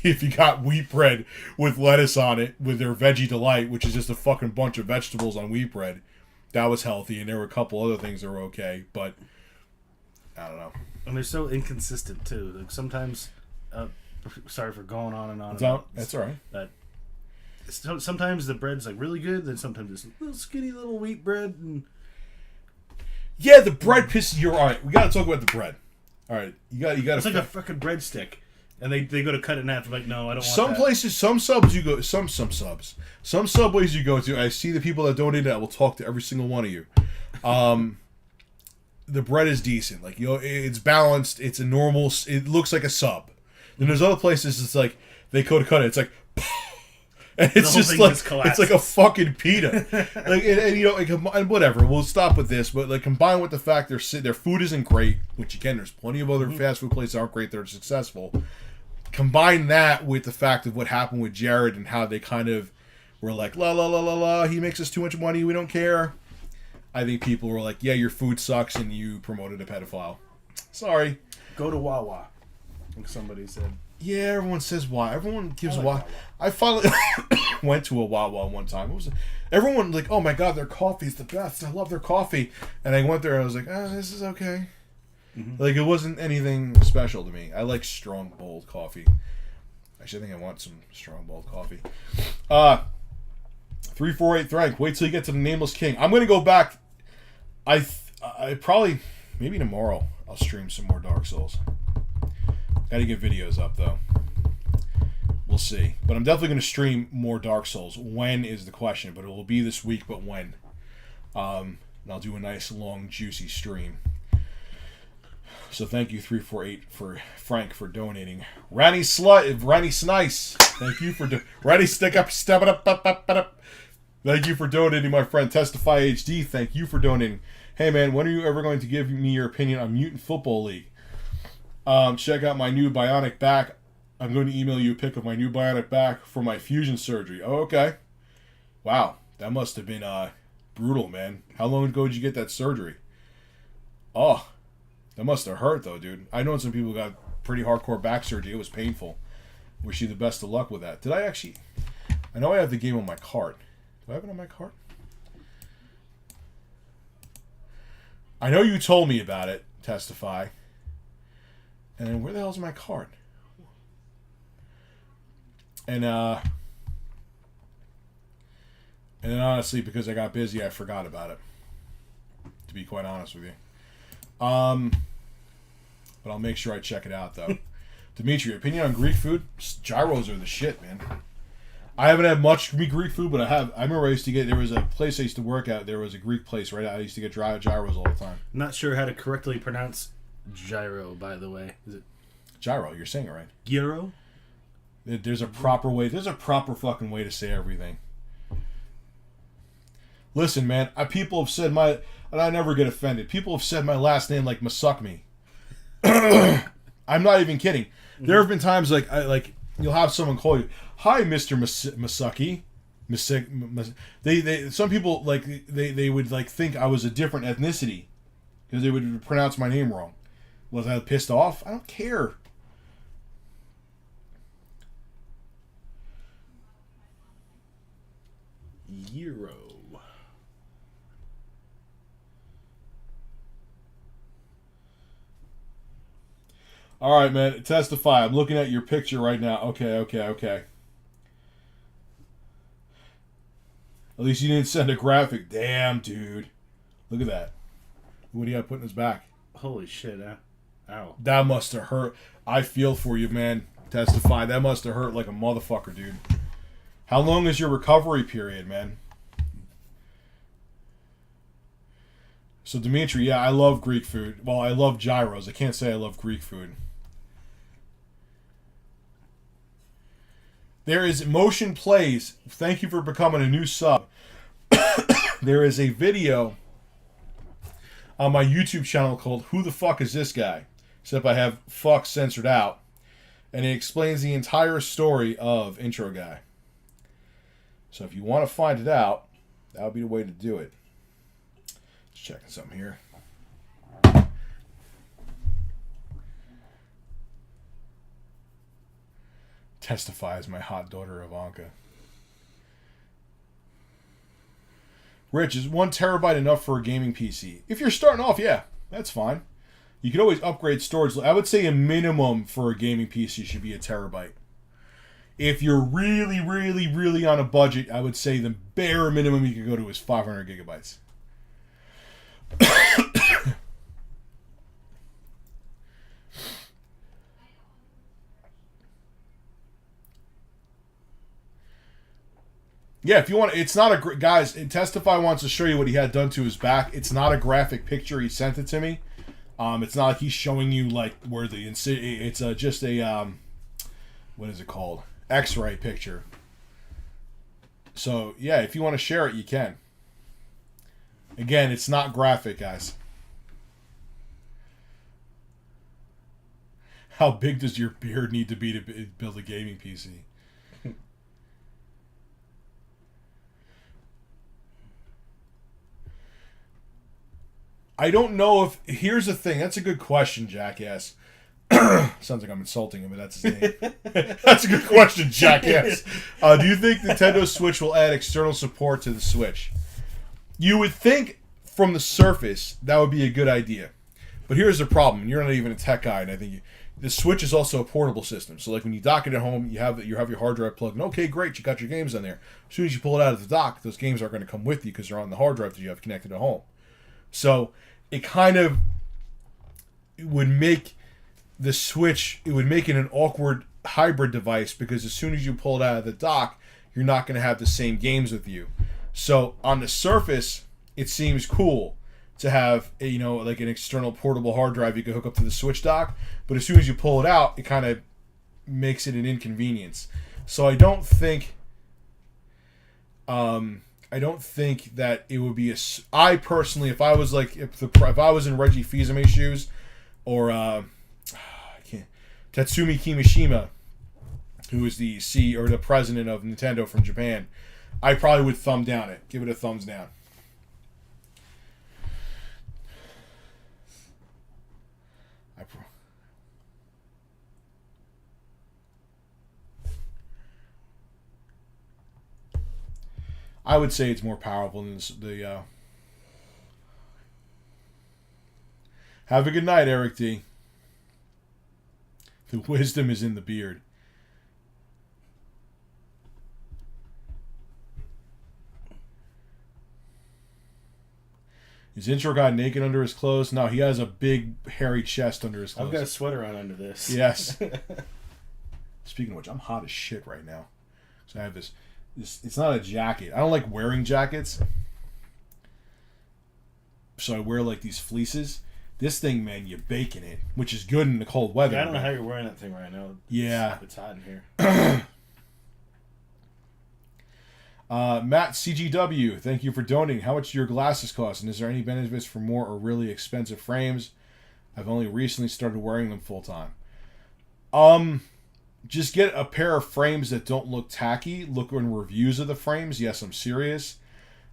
if you got wheat bread with lettuce on it, with their Veggie Delight, which is just a fucking bunch of vegetables on wheat bread, that was healthy. And there were a couple other things that were okay. But, I don't know. And they're so inconsistent, too. Like, sometimes... sorry for going on and on. That's all right. But sometimes the bread's like really good, then sometimes it's a little skinny little wheat bread. And... Yeah, the bread pisses you. All right, we got to talk about the bread. All right, you got. It's like a fucking breadstick, and they go to cut it in half. I'm like, no, I don't want some that. Places, some subs you go, some subs, some Subways you go to. I see the people that donate it. I will talk to every single one of you. The bread is decent. Like, you know, it's balanced. It's a normal. It looks like a sub. Then there's other places. It's like they go to cut it. It's like. And it's just like it's like a fucking pita, like and you know, and whatever. We'll stop with this, but like combined with the fact their food isn't great, which again, there's plenty of other fast food places that aren't great that are successful. Combine that with the fact of what happened with Jared and how they kind of were like la la la la la. He makes us too much money. We don't care. I think people were like, yeah, your food sucks, and you promoted a pedophile. Sorry. Go to Wawa, like somebody said. Yeah, everyone says why. Everyone gives Wawa. I finally went to a Wawa one time. Everyone like, oh my god, their coffee's the best. I love their coffee. And I went there and I was like, this is okay. Mm-hmm. Like, it wasn't anything special to me. I like strong, bold coffee. Actually, I think I want some strong, bold coffee. 348 Frank, wait till you get to the Nameless King. I'm going to go back. I probably, maybe tomorrow, I'll stream some more Dark Souls. Gotta get videos up, though. We'll see. But I'm definitely going to stream more Dark Souls. When is the question, but it will be this week, but when? And I'll do a nice, long, juicy stream. So thank you, 348, for Frank, for donating. Ranny Snice, thank you for... Ranny, step it up. Thank you for donating, my friend. Testify HD, thank you for donating. Hey, man, when are you ever going to give me your opinion on Mutant Football League? Check out my new bionic back. I'm going to email you a pic of my new bionic back for my fusion surgery. Oh, okay. Wow, that must have been brutal, man. How long ago did you get that surgery? Oh, that must have hurt, though, dude. I know some people got pretty hardcore back surgery. It was painful. Wish you the best of luck with that. Did I actually... I know I have the game on my cart. Do I have it on my cart? I know you told me about it, Testify. And then where the hell's my card? And And then honestly, because I got busy, I forgot about it. To be quite honest with you. But I'll make sure I check it out, though. Dimitri, opinion on Greek food? Gyros are the shit, man. I haven't had much Greek food, but I remember I used to get, there was a place I used to work at, there was a Greek place right out. I used to get gyros all the time. Not sure how to correctly pronounce gyro, by the way. Is it gyro? You're saying it right. gyro? There's a proper way. There's a proper fucking way to say everything. Listen, man, people have said my, and I never get offended. People have said my last name like Masukme. I'm not even kidding. There have been times like you'll have someone call you, "Hi, Mr. Masuki." They some people like they would like think I was a different ethnicity because they would pronounce my name wrong. Was I pissed off? I don't care. Euro. All right, man. Testify. I'm looking at your picture right now. Okay. At least you didn't send a graphic. Damn, dude. Look at that. What do you have put in his back? Holy shit, ow. That must have hurt. I feel for you, man. Testify. That must have hurt like a motherfucker, dude. How long is your recovery period, man? So, Dimitri, yeah, I love Greek food. Well, I love gyros. I can't say I love Greek food. There is Motion Plays. Thank you for becoming a new sub. There is a video on my YouTube channel called Who the Fuck Is This Guy? Except I have fuck censored out. And it explains the entire story of Intro Guy. So if you want to find it out, that would be the way to do it. Just checking something here. Testify as my hot daughter Ivanka. Rich, is 1 terabyte enough for a gaming PC? If you're starting off, yeah, that's fine. You can always upgrade storage. I would say a minimum for a gaming PC should be 1 terabyte. If you're really, really, really on a budget, I would say the bare minimum you could go to is 500 gigabytes. Yeah, if you want, it's not a guys. Testify wants to show you what he had done to his back. It's not a graphic picture. He sent it to me. It's not like he's showing you like where the it's just a what is it called? X-ray picture. So yeah, if you want to share it, you can. Again, it's not graphic, guys. How big does your beard need to be to build a gaming PC? I don't know if... Here's the thing. That's a good question, Jackass. Sounds like I'm insulting him, but that's his name. That's a good question, Jackass. Do you think Nintendo Switch will add external support to the Switch? You would think from the surface that would be a good idea. But here's the problem. You're not even a tech guy, and I think the Switch is also a portable system. So like when you dock it at home, you have your hard drive plugged in. Okay, great. You got your games on there. As soon as you pull it out of the dock, those games aren't going to come with you because they're on the hard drive that you have connected at home. So it kind of would make the Switch, it would make it an awkward hybrid device because as soon as you pull it out of the dock, you're not going to have the same games with you. So on the surface, it seems cool to have a, like an external portable hard drive you can hook up to the Switch dock, but as soon as you pull it out, it kind of makes it an inconvenience. So I don't think that it would be I personally, if I was like, if I was in Reggie Fils-Aime's shoes, or Tatsumi Kimishima, who is the CEO or the president of Nintendo from Japan, I probably would thumb down it, give it a thumbs down. I would say it's more powerful than the. Have a good night, Eric D. The wisdom is in the beard. Is intro guy naked under his clothes? No, he has a big hairy chest under his clothes. I've got a sweater on under this. Yes. Speaking of which, I'm hot as shit right now. So I have this. It's not a jacket. I don't like wearing jackets. So I wear like these fleeces. This thing, man, you bake in it, which is good in the cold weather. Yeah, I don't know how you're wearing that thing right now. It's hot in here. Matt CGW, thank you for donating. How much do your glasses cost? And is there any benefits for more or really expensive frames? I've only recently started wearing them full time. Just get a pair of frames that don't look tacky. Look in reviews of the frames. Yes, I'm serious.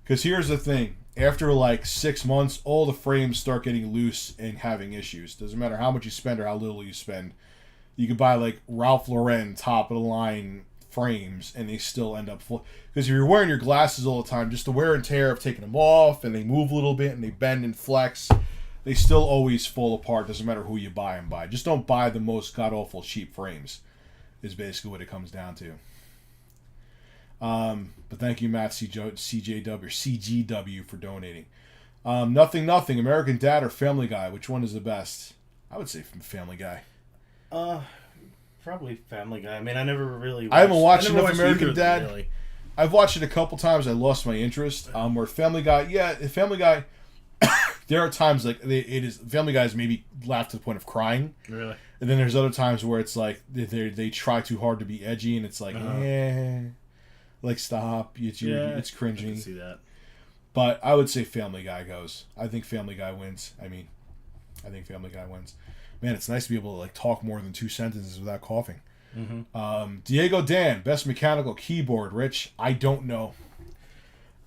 Because here's the thing. After like 6 months, all the frames start getting loose and having issues. Doesn't matter how much you spend or how little you spend. You could buy like Ralph Lauren top of the line frames and they still end up full. Because if you're wearing your glasses all the time, just the wear and tear of taking them off and they move a little bit and they bend and flex, they still always fall apart. Doesn't matter who you buy them by. Just don't buy the most god-awful cheap frames is basically what it comes down to. But thank you, Matt CJW or CGW for donating. Nothing. American Dad or Family Guy? Which one is the best? I would say Family Guy. Probably Family Guy. I mean, I never really. I haven't watched enough American either, Dad. really. I've watched it a couple times. I lost my interest. Where Family Guy, Family Guy. There are times like it is Family Guy is maybe laughed to the point of crying. Really. And then there's other times where it's like they try too hard to be edgy, and it's like, like stop, it's cringy. I can see that. But I would say Family Guy goes. I think Family Guy wins. I think Family Guy wins. Man, it's nice to be able to like talk more than 2 sentences without coughing. Mm-hmm. Diego Dan, best mechanical keyboard. Rich, I don't know.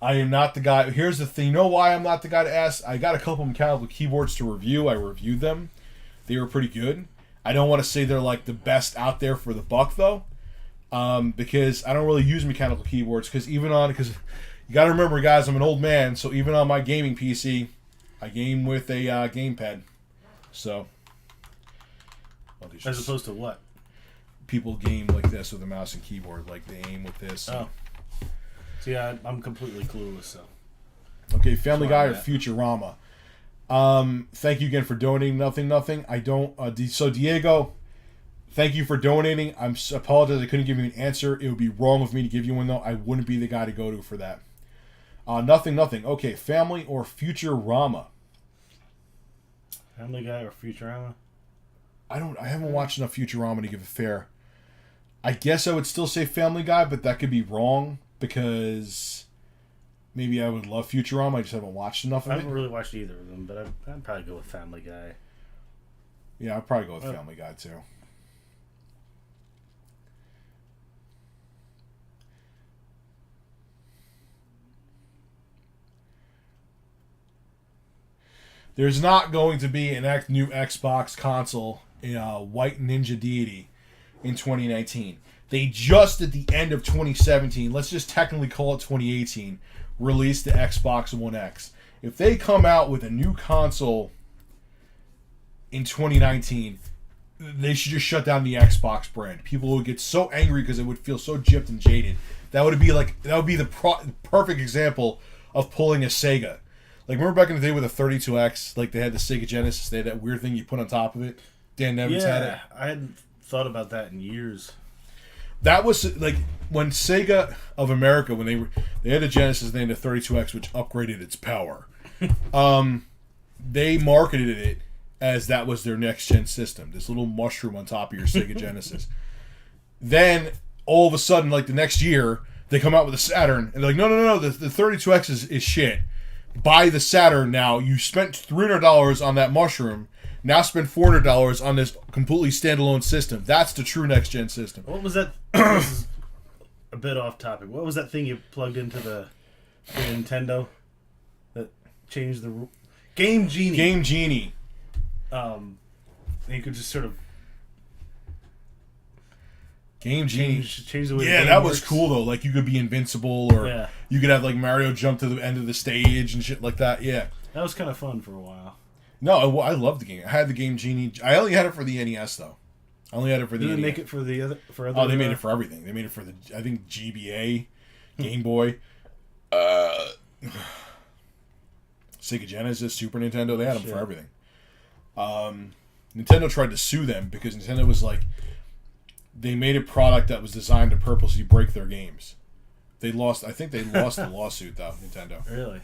I am not the guy. Here's the thing. You know why I'm not the guy to ask? I got a couple mechanical keyboards to review. I reviewed them. They were pretty good. I don't want to say they're like the best out there for the buck though, because I don't really use mechanical keyboards. Because you got to remember, guys, I'm an old man, so even on my gaming PC, I game with a gamepad. So, as opposed to what? People game like this with a mouse and keyboard, like they aim with this. Oh, so yeah, I'm completely clueless. So, okay, Family Guy or Futurama? Thank you again for donating. Nothing. I don't. So Diego, thank you for donating. I apologize I couldn't give you an answer. It would be wrong of me to give you one though. I wouldn't be the guy to go to for that. Nothing. Okay, Family or Futurama? Family Guy or Futurama? I haven't watched enough Futurama to give a fair. I guess I would still say Family Guy, but that could be wrong because maybe I would love Futurama. I just haven't watched enough of it. I haven't really watched either of them, but I'd probably go with Family Guy. Yeah, I'd probably go with Family Guy too. There's not going to be an new Xbox console in White Ninja Deity in 2019. They just at the end of 2017, let's just technically call it 2018, released the Xbox One X. If they come out with a new console in 2019, they should just shut down the Xbox brand. People would get so angry because it would feel so gypped and jaded. That would be the perfect example of pulling a Sega. Like, remember back in the day with the 32X, like they had the Sega Genesis, they had that weird thing you put on top of it? Dan Nevins had it. I hadn't thought about that in years. That was like when Sega of America, when they had the Genesis, they had the 32X, which upgraded its power. They marketed it as that was their next gen system, this little mushroom on top of your Sega Genesis. Then all of a sudden, like the next year, they come out with a Saturn, and they're like, no, the 32X is shit. Buy the Saturn now. You spent $300 on that mushroom. Now spend $400 on this completely standalone system. That's the true next gen system. What was that? This is a bit off topic. What was that thing you plugged into the Nintendo that changed the Game Genie? Game Genie. You could just sort of Game Genie. Change the way yeah, the game that works. was cool though. Like you could be invincible, or you could have like Mario jump to the end of the stage and shit like that. Yeah, that was kind of fun for a while. No, I loved the game. I had the Game Genie. I only had it for the NES though. I only had it for the NES. Did they make it for the other? Oh, they made it for everything. They made it for the I think GBA, Game Boy. Sega Genesis, Super Nintendo, they had them Shit. for everything. Nintendo tried to sue them because Nintendo was like, they made a product that was designed to purposely break their games. They lost. I think they lost the lawsuit though. Nintendo. Really?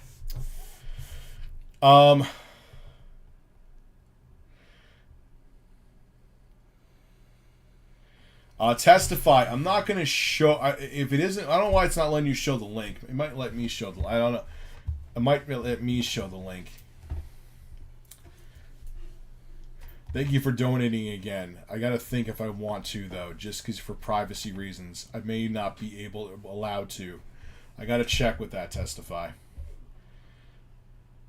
Testify. I'm not going to show. If it isn't, I don't know why it's not letting you show the link. It might let me show the. I don't know. It might let me show the link. Thank you for donating again. I got to think if I want to though, just because for privacy reasons, I may not be allowed to. I got to check with that. Testify.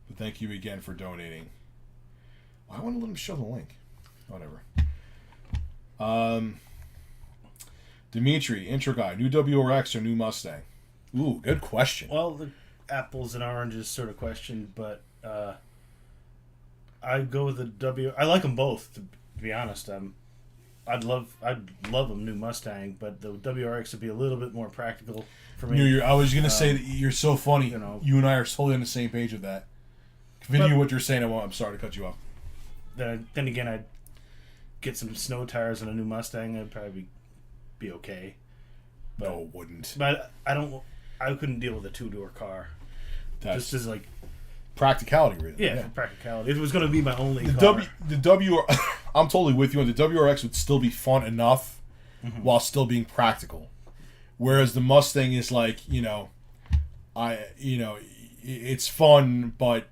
But thank you again for donating. I want to let him show the link. Whatever. Dimitri, intro guy, new WRX or new Mustang? Ooh, good question. Well, the apples and oranges sort of question, but I'd go with the W. I like them both, to be honest. I'd love a new Mustang, but the WRX would be a little bit more practical for me. I was gonna say that you're so funny. You know, you and I are totally on the same page with that. Continue what you're saying. I'm sorry to cut you off. Then again, I'd get some snow tires and a new Mustang. I'd probably be okay. But, No, it wouldn't. But I couldn't deal with a two-door car. That's just as like practicality, really. Yeah, for practicality. If it was going to be my only car. I'm totally with you. And the WRX would still be fun enough while still being practical. Whereas the Mustang is like, it's fun, but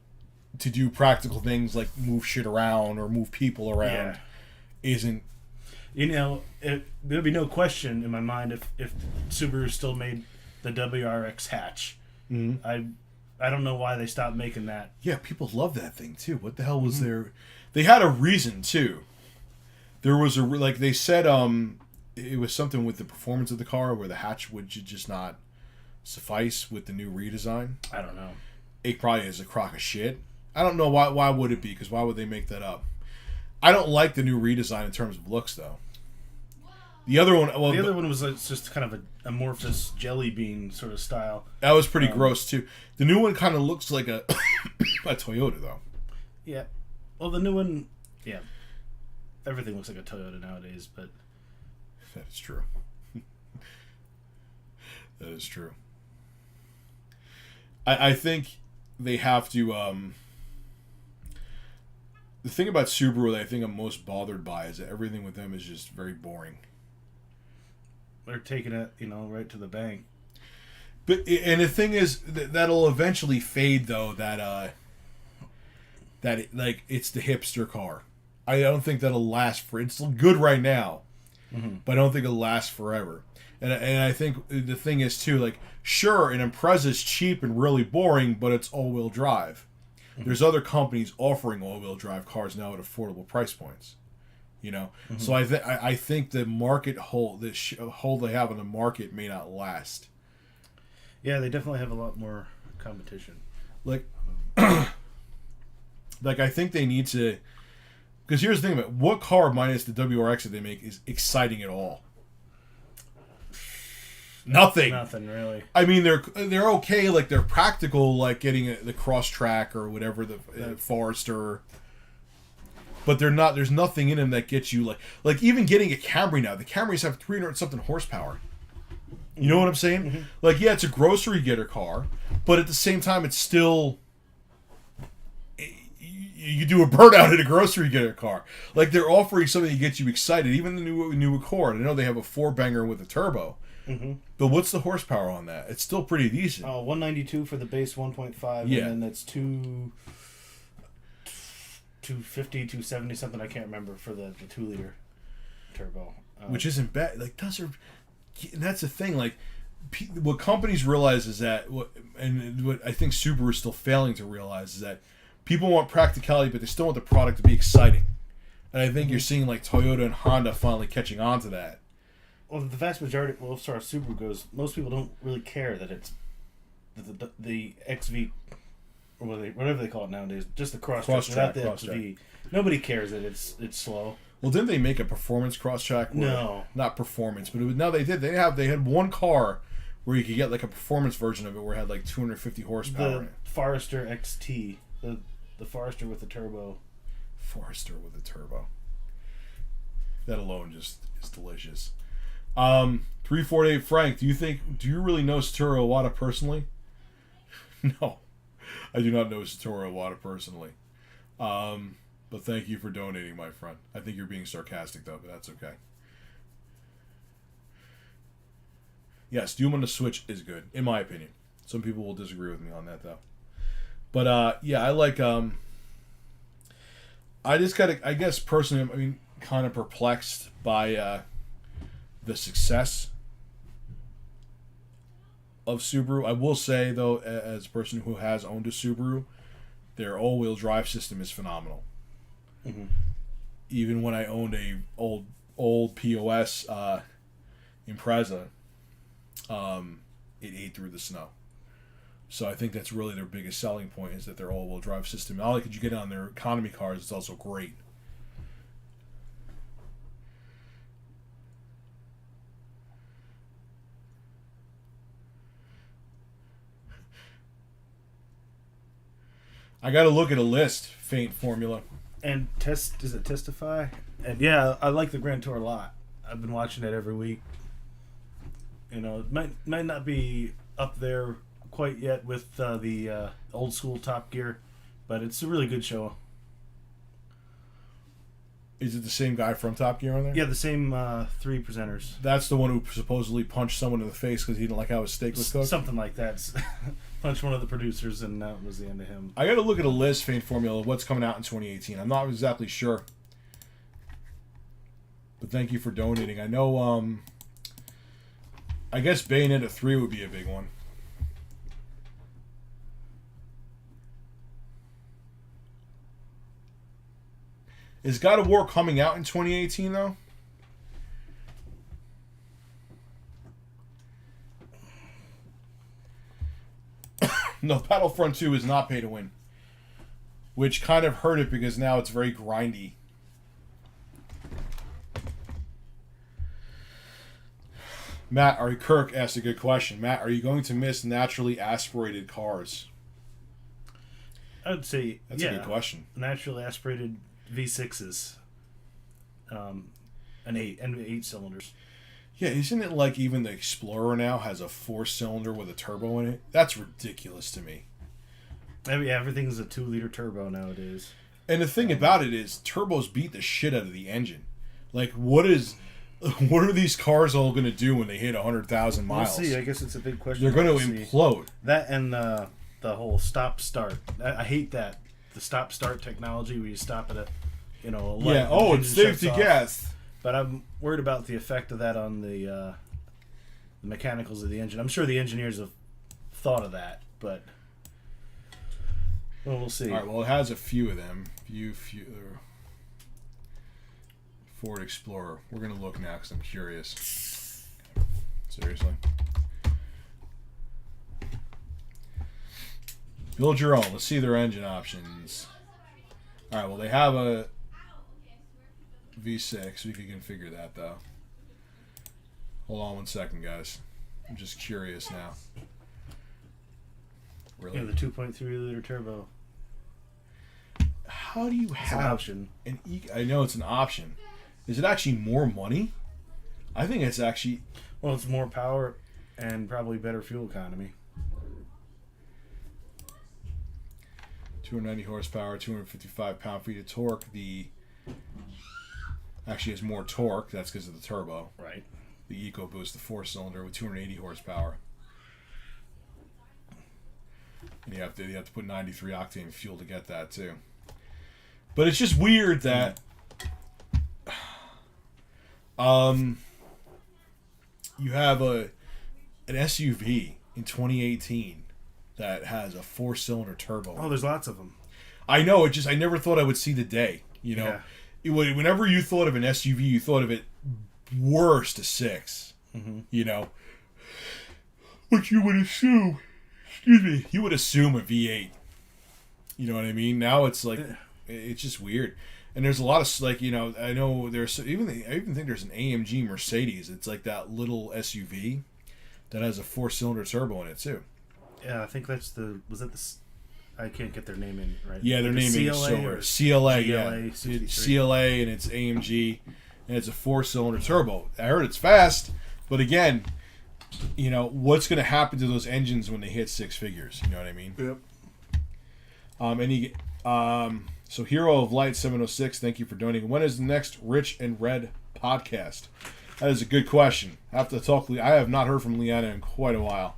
to do practical things like move shit around or move people around isn't. There'd be no question in my mind if Subaru still made the WRX hatch. Mm-hmm. I don't know why they stopped making that. Yeah, people love that thing too. What the hell was there? They had a reason too. There was they said it was something with the performance of the car where the hatch would just not suffice with the new redesign. I don't know. It probably is a crock of shit. I don't know why would it be, because why would they make that up? I don't like the new redesign in terms of looks though. The other one, was just kind of an amorphous jelly bean sort of style. That was pretty gross too. The new one kind of looks like a Toyota though. Yeah. Well, the new one, yeah. Everything looks like a Toyota nowadays, but that is true. That is true. I think they have to. The thing about Subaru that I think I'm most bothered by is that everything with them is just very boring. They're taking it, right to the bank. And the thing is, that'll eventually fade, though. It's the hipster car. I don't think that'll last for. It's still good right now, but I don't think it'll last forever. And I think the thing is too, sure, an Impreza's cheap and really boring, but it's all-wheel drive. There's other companies offering all-wheel drive cars now at affordable price points. So I think the market hold they have in the market may not last. Yeah, they definitely have a lot more competition. I think they need to, because here's the thing about what car minus the WRX that they make is exciting at all. Nothing really. I mean, they're okay, they're practical, getting the cross track or whatever, the Forester. But they're not. There's nothing in them that gets you like even getting a Camry now. The Camrys have 300 something horsepower. You know what I'm saying? Yeah, it's a grocery getter car, but at the same time, it's still. You do a burnout in a grocery getter car. They're offering something that gets you excited. Even the new Accord. I know they have a 4-banger with a turbo. But what's the horsepower on that? It's still pretty decent. 192 for the base 1.5, yeah. And then that's 250, 270 something, I can't remember, for the 2-liter turbo. Which isn't bad. That's the thing. What companies realize is that, what I think Subaru is still failing to realize is that people want practicality, but they still want the product to be exciting. And I think you're seeing Toyota and Honda finally catching on to that. Well, the vast majority, as far as Subaru goes, most people don't really care that it's the XV, or whatever they call it nowadays, just the cross-track without the XV. Nobody cares that it's slow. Well, didn't they make a performance cross-track? No. Not performance, but they did. They had one car where you could get a performance version of it where it had 250 horsepower in The it. Forester XT. The Forester with the turbo. Forester with a turbo. That alone just is delicious. 348 Frank, do you really know Satoru Iwata personally? No, I do not know Satoru Iwata personally. But thank you for donating, my friend. I think you're being sarcastic though, but that's okay. Yes, Doom on the Switch is good, in my opinion. Some people will disagree with me on that though. But yeah, I like I just gotta, I guess personally, I mean, kind of perplexed by the success of Subaru. I will say though, as a person who has owned a Subaru, their all-wheel drive system is phenomenal. Mm-hmm. Even when I owned a old POS Impreza, it ate through the snow. So I think that's really their biggest selling point, is that their all-wheel drive system. Not only could you get it on their economy cars, it's also great. I got to look at a list, Faint Formula. And does it Testify? And yeah, I like the Grand Tour a lot. I've been watching it every week. You know, it might not be up there quite yet with the old school Top Gear, but it's a really good show. Is it the same guy from Top Gear on there? Yeah, the same three presenters. That's the one who supposedly punched someone in the face because he didn't like how his steak was cooked? Something like that. Punched one of the producers, and that was the end of him. I got to look at a list, Faint Formula, of what's coming out in 2018. I'm not exactly sure. But thank you for donating. I know, I guess Bayonetta 3 would be a big one. Is God of War coming out in 2018, though? No, Battlefront 2 is not pay to win. Which kind of hurt it because now it's very grindy. Kirk asked a good question. Matt, are you going to miss naturally aspirated cars? I would say, That's a good question. Naturally aspirated V6s. And 8 cylinders. Yeah, isn't it like even the Explorer now has a 4-cylinder with a turbo in it? That's ridiculous to me. I mean, everything's a 2-liter turbo nowadays. And the thing about it is, turbos beat the shit out of the engine. Like, what are these cars all going to do when they hit 100,000 miles? We'll see. I guess it's a big question. They're going to implode. That and the whole stop-start. I hate that. The stop-start technology where you stop at a light. Yeah, it's safety gas. But I'm worried about the effect of that on the mechanicals of the engine. I'm sure the engineers have thought of that, but we'll see. All right, well, it has a few of them. Ford Explorer. We're going to look now because I'm curious. Seriously. Build your own. Let's see their engine options. All right, well, they have a V6. We can configure that, though. Hold on 1 second, guys. I'm just curious now. Really? Yeah, the 2.3-liter turbo. How do you have an option? I know it's an option. Is it actually more money? I think it's actually... Well, it's more power and probably better fuel economy. 290 horsepower, 255 pound-feet of torque. The actually has more torque. That's because of the turbo. Right. The EcoBoost, the 4-cylinder with 280 horsepower. And you have to put 93 octane fuel to get that too. But it's just weird that you have an SUV in 2018 that has a 4-cylinder turbo. Oh, there's lots of them. I know. I never thought I would see the day. Yeah. Whenever you thought of an SUV, you thought of it worst to 6. Mm-hmm. Which you would assume. Excuse me. You would assume a V8. You know what I mean? Now it's like it's just weird. And there's a lot of I know there's I even think there's an AMG Mercedes. It's like that little SUV that has a 4-cylinder turbo in it too. Yeah, I think that's was that the I can't get their name in right. Yeah, their Like name is CLA CLA, GLA yeah. 63. It's CLA and it's AMG, and it's a 4-cylinder turbo. I heard it's fast, but again, you know, what's going to happen to those engines when they hit 6 figures? You know what I mean? Yep. So Hero of Light 706, thank you for donating. When is the next Rich and Red podcast? That is a good question. I have to talk. I have not heard from Leanna in quite a while.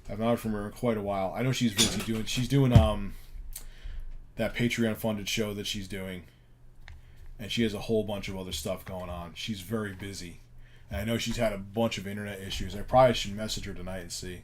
I've not heard from her in quite a while. I know she's busy doing. She's doing that Patreon funded show that she's doing, and she has a whole bunch of other stuff going on. She's very busy, and I know she's had a bunch of internet issues. I probably should message her tonight and see.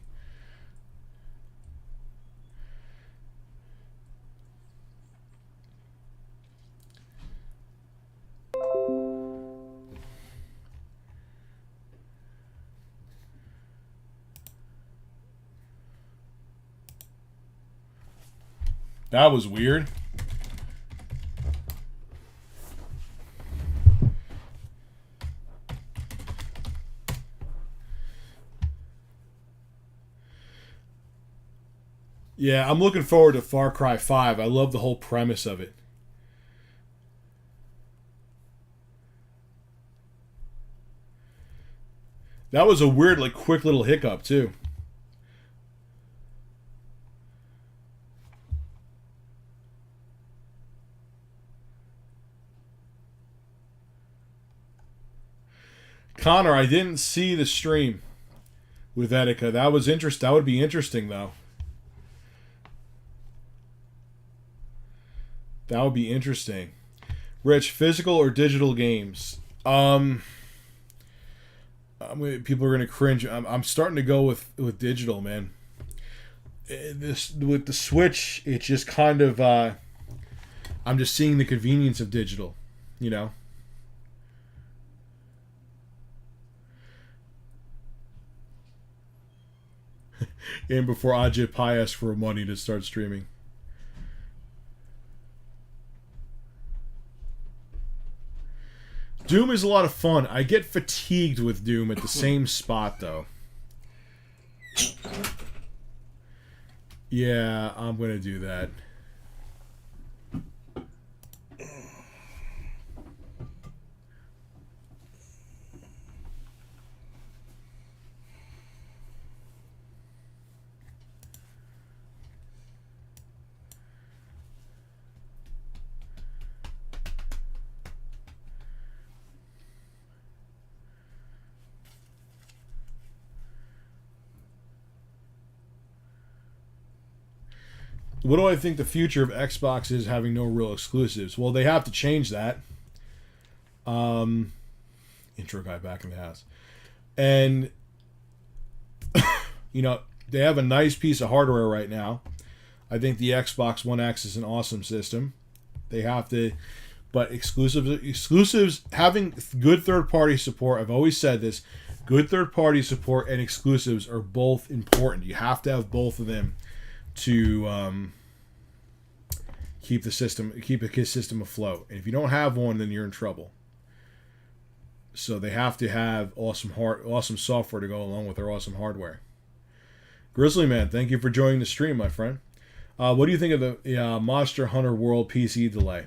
That was weird. Yeah, I'm looking forward to Far Cry 5. I love the whole premise of it. That was a weird, like, quick little hiccup, too. Connor, I didn't see the stream with Etika. That was That would be interesting, though. That would be interesting. Rich, physical or digital games? People are gonna cringe. I'm starting to go with digital, man. This with the Switch, it's just kind of. I'm just seeing the convenience of digital, you know. And before Ajit Pai asks for money to start streaming. Doom is a lot of fun. I get fatigued with Doom at the same spot, though. Yeah, I'm going to do that. What do I think the future of Xbox is, having no real exclusives? Well, they have to change that. Intro guy back in the house. And, you know, they have a nice piece of hardware right now. I think the Xbox One X is an awesome system. They have to... But exclusives, having good third-party support, I've always said this, good third-party support and exclusives are both important. You have to have both of them to keep the system afloat. And if you don't have one, then you're in trouble. So they have to have awesome software to go along with their awesome hardware. Grizzly Man, thank you for joining the stream, my friend. What do you think of the Monster Hunter World PC delay?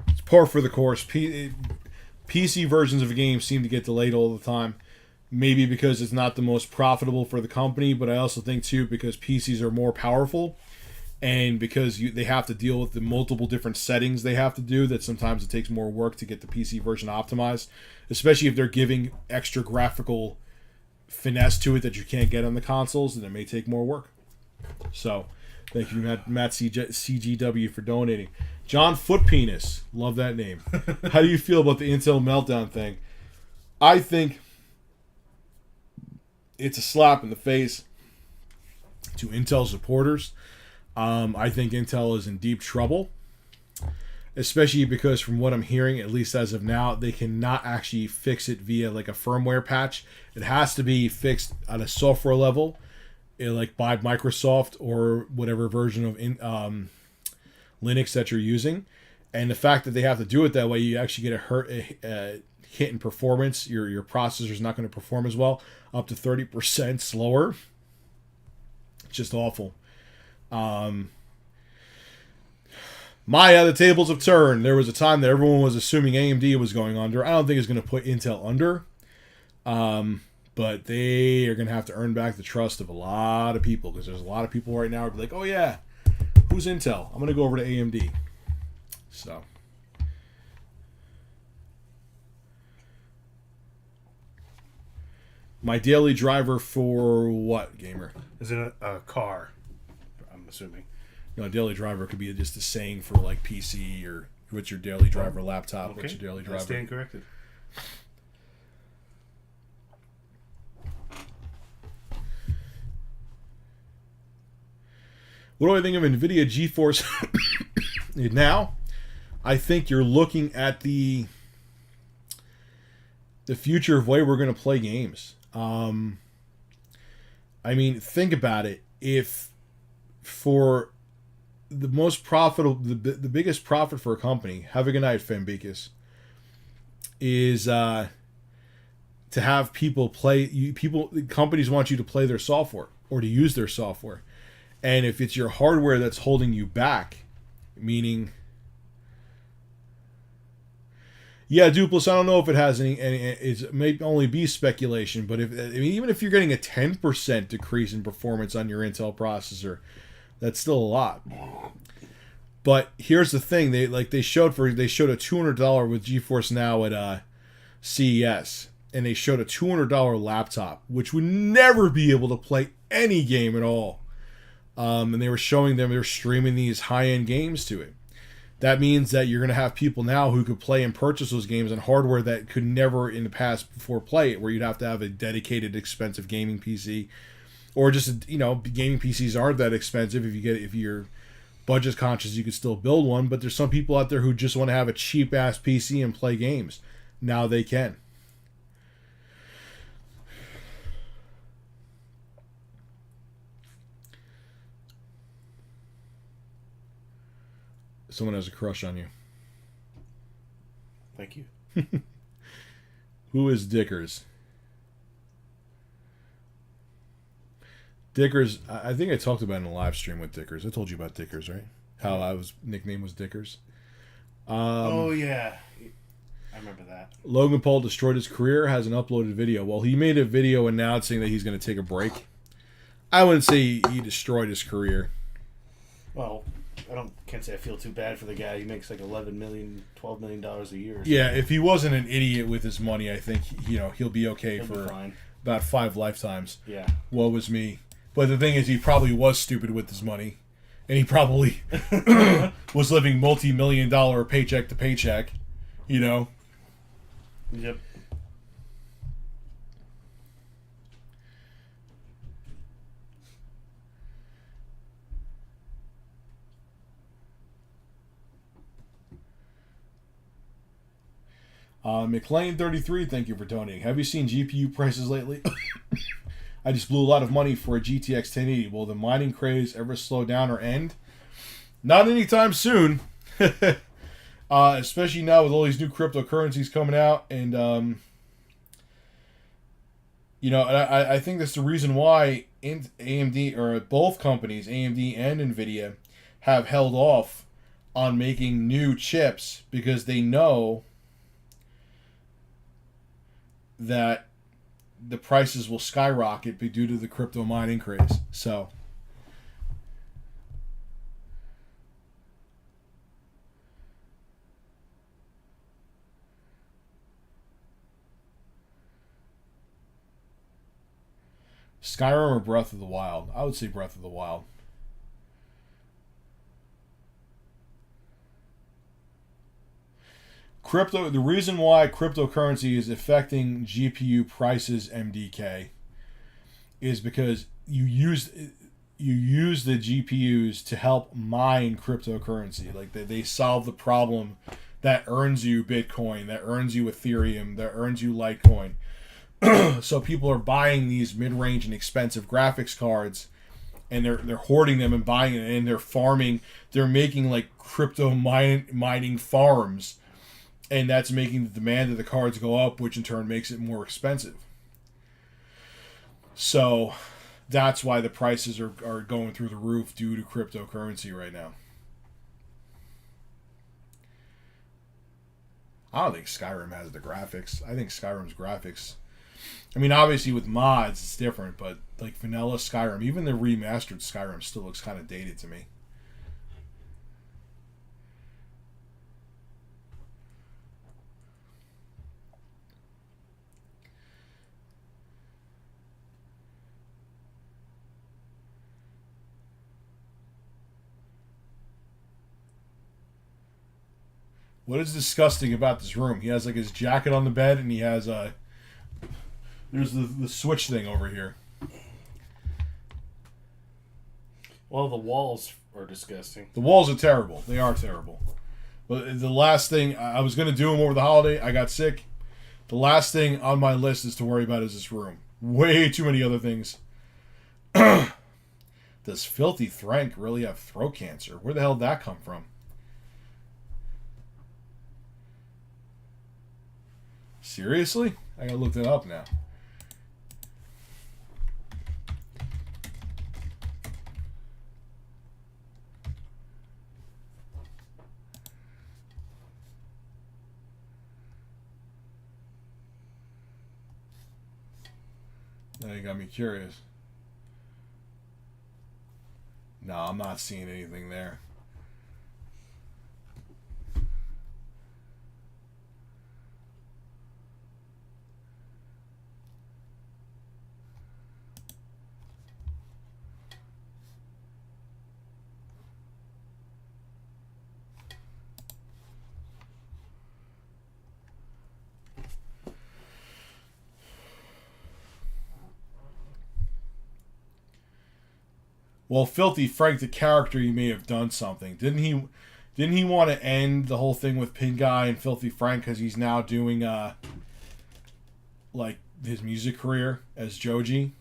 It's par for the course. PC versions of a game seem to get delayed all the time. Maybe because it's not the most profitable for the company, but I also think, too, because PCs are more powerful and because they have to deal with the multiple different settings they have to do, that sometimes it takes more work to get the PC version optimized, especially if they're giving extra graphical finesse to it that you can't get on the consoles, and it may take more work. So, thank you, Matt CGW, for donating. John Footpenis, love that name. How do you feel about the Intel meltdown thing? I think it's a slap in the face to Intel supporters. I think Intel is in deep trouble, especially because from what I'm hearing, at least as of now, they cannot actually fix it via like a firmware patch. It has to be fixed at a software level, like by Microsoft or whatever version of Linux that you're using. And the fact that they have to do it that way, you actually get a hit in performance. Your processor is not going to perform as well, up to 30% slower. It's just awful. The tables have turned. There was a time that everyone was assuming AMD was going under. I don't think it's going to put Intel under. But they are going to have to earn back the trust of a lot of people, because there's a lot of people right now who are like, oh yeah, who's Intel? I'm going to go over to AMD. So. My daily driver for what, gamer? Is it a car? I'm assuming. You know, a daily driver could be just a saying for like PC, or what's your daily driver laptop? Okay. What's your daily driver? I stand corrected. What do I think of Nvidia GeForce Now? I think you're looking at the future of way we're going to play games. I mean, think about it. If for the most profitable, the biggest profit for a company, have a good night, Fambicus, is to have people play. Companies want you to play their software or to use their software. And if it's your hardware that's holding you back, meaning, yeah, Dupless, I don't know if it has any it may only be speculation, but even if you're getting a 10% decrease in performance on your Intel processor, that's still a lot. But here's the thing, they showed a $200 with GeForce Now at CES, and they showed a $200 laptop, which would never be able to play any game at all. And they were streaming these high-end games to it. That means that you're going to have people now who could play and purchase those games on hardware that could never in the past before play it, where you'd have to have a dedicated, expensive gaming PC. Or just, gaming PCs aren't that expensive. If you're budget conscious, you could still build one. But there's some people out there who just want to have a cheap-ass PC and play games. Now they can. Someone has a crush on you. Thank you. Who is Dickers? Dickers, I think I talked about it in a live stream with Dickers. I told you about Dickers, right? How nickname was Dickers. Oh, yeah. I remember that. Logan Paul destroyed his career, has an uploaded video. Well, he made a video announcing that he's going to take a break. I wouldn't say he destroyed his career. Well, can't say I feel too bad for the guy. He makes like $11 million, $12 million a year. Yeah, if he wasn't an idiot with his money, I think he'll be okay for about 5 lifetimes. Yeah. Woe was me. But the thing is, he probably was stupid with his money, and he probably was living multi-million-dollar paycheck to paycheck. Yep. McLean33, thank you for donating. Have you seen GPU prices lately? I just blew a lot of money for a GTX 1080. Will the mining craze ever slow down or end? Not anytime soon. Especially now with all these new cryptocurrencies coming out. And, I think that's the reason why AMD, or both companies, AMD and Nvidia, have held off on making new chips, because they know that the prices will skyrocket due to the crypto mining craze. So, Skyrim or Breath of the Wild? I would say Breath of the Wild. The reason why cryptocurrency is affecting GPU prices, MDK, is because you use the GPUs to help mine cryptocurrency. Like they solve the problem that earns you Bitcoin, that earns you Ethereum, that earns you Litecoin. So people are buying these mid-range and expensive graphics cards, and they're hoarding them and buying it, and they're farming. They're making like crypto mining farms. And that's making the demand of the cards go up, which in turn makes it more expensive. So that's why the prices are going through the roof due to cryptocurrency right now. I don't think Skyrim has the graphics. I think Skyrim's graphics. I mean, obviously with mods it's different, but like vanilla Skyrim, even the remastered Skyrim still looks kind of dated to me. What is disgusting about this room? He has like his jacket on the bed, and he has there's the switch thing over here. Well, the walls are disgusting. The walls are terrible. They are terrible. But the last thing, I was going to do them over the holiday. I got sick. The last thing on my list is to worry about is this room. Way too many other things. Does Filthy Frank really have throat cancer? Where the hell did that come from? Seriously? I gotta look that up now. Now you got me curious. No, I'm not seeing anything there. Well, Filthy Frank, the character, he may have done something. Didn't he want to end the whole thing with Pin Guy and Filthy Frank because he's now doing like his music career as Joji?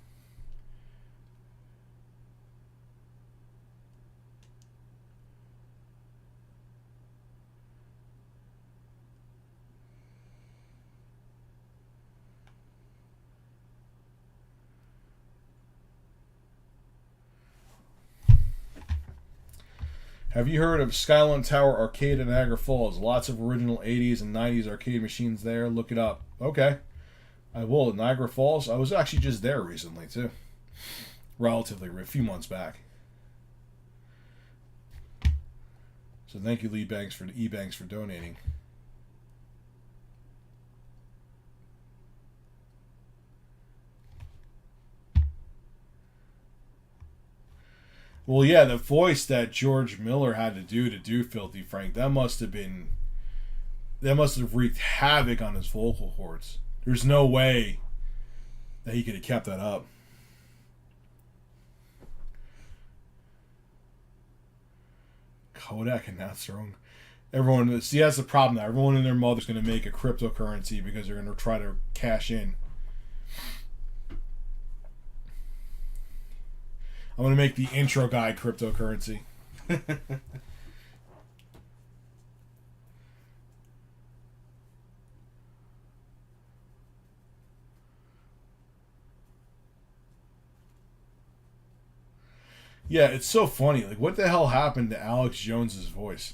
Have you heard of Skyline Tower Arcade in Niagara Falls? Lots of original 80s and 90s arcade machines there. Look it up. Okay. I will. Niagara Falls? I was actually just there recently, too. Relatively, a few months back. So thank you, E-Banks, for donating. Well, yeah, the voice that George Miller had to do Filthy Frank, that must have wreaked havoc on his vocal cords. There's no way that he could have kept that up. Kodak announced their own. Everyone, see, that's the problem now. Everyone and their mother's going to make a cryptocurrency because they're going to try to cash in. I'm going to make the intro guide cryptocurrency. Yeah, it's so funny. Like, what the hell happened to Alex Jones's voice?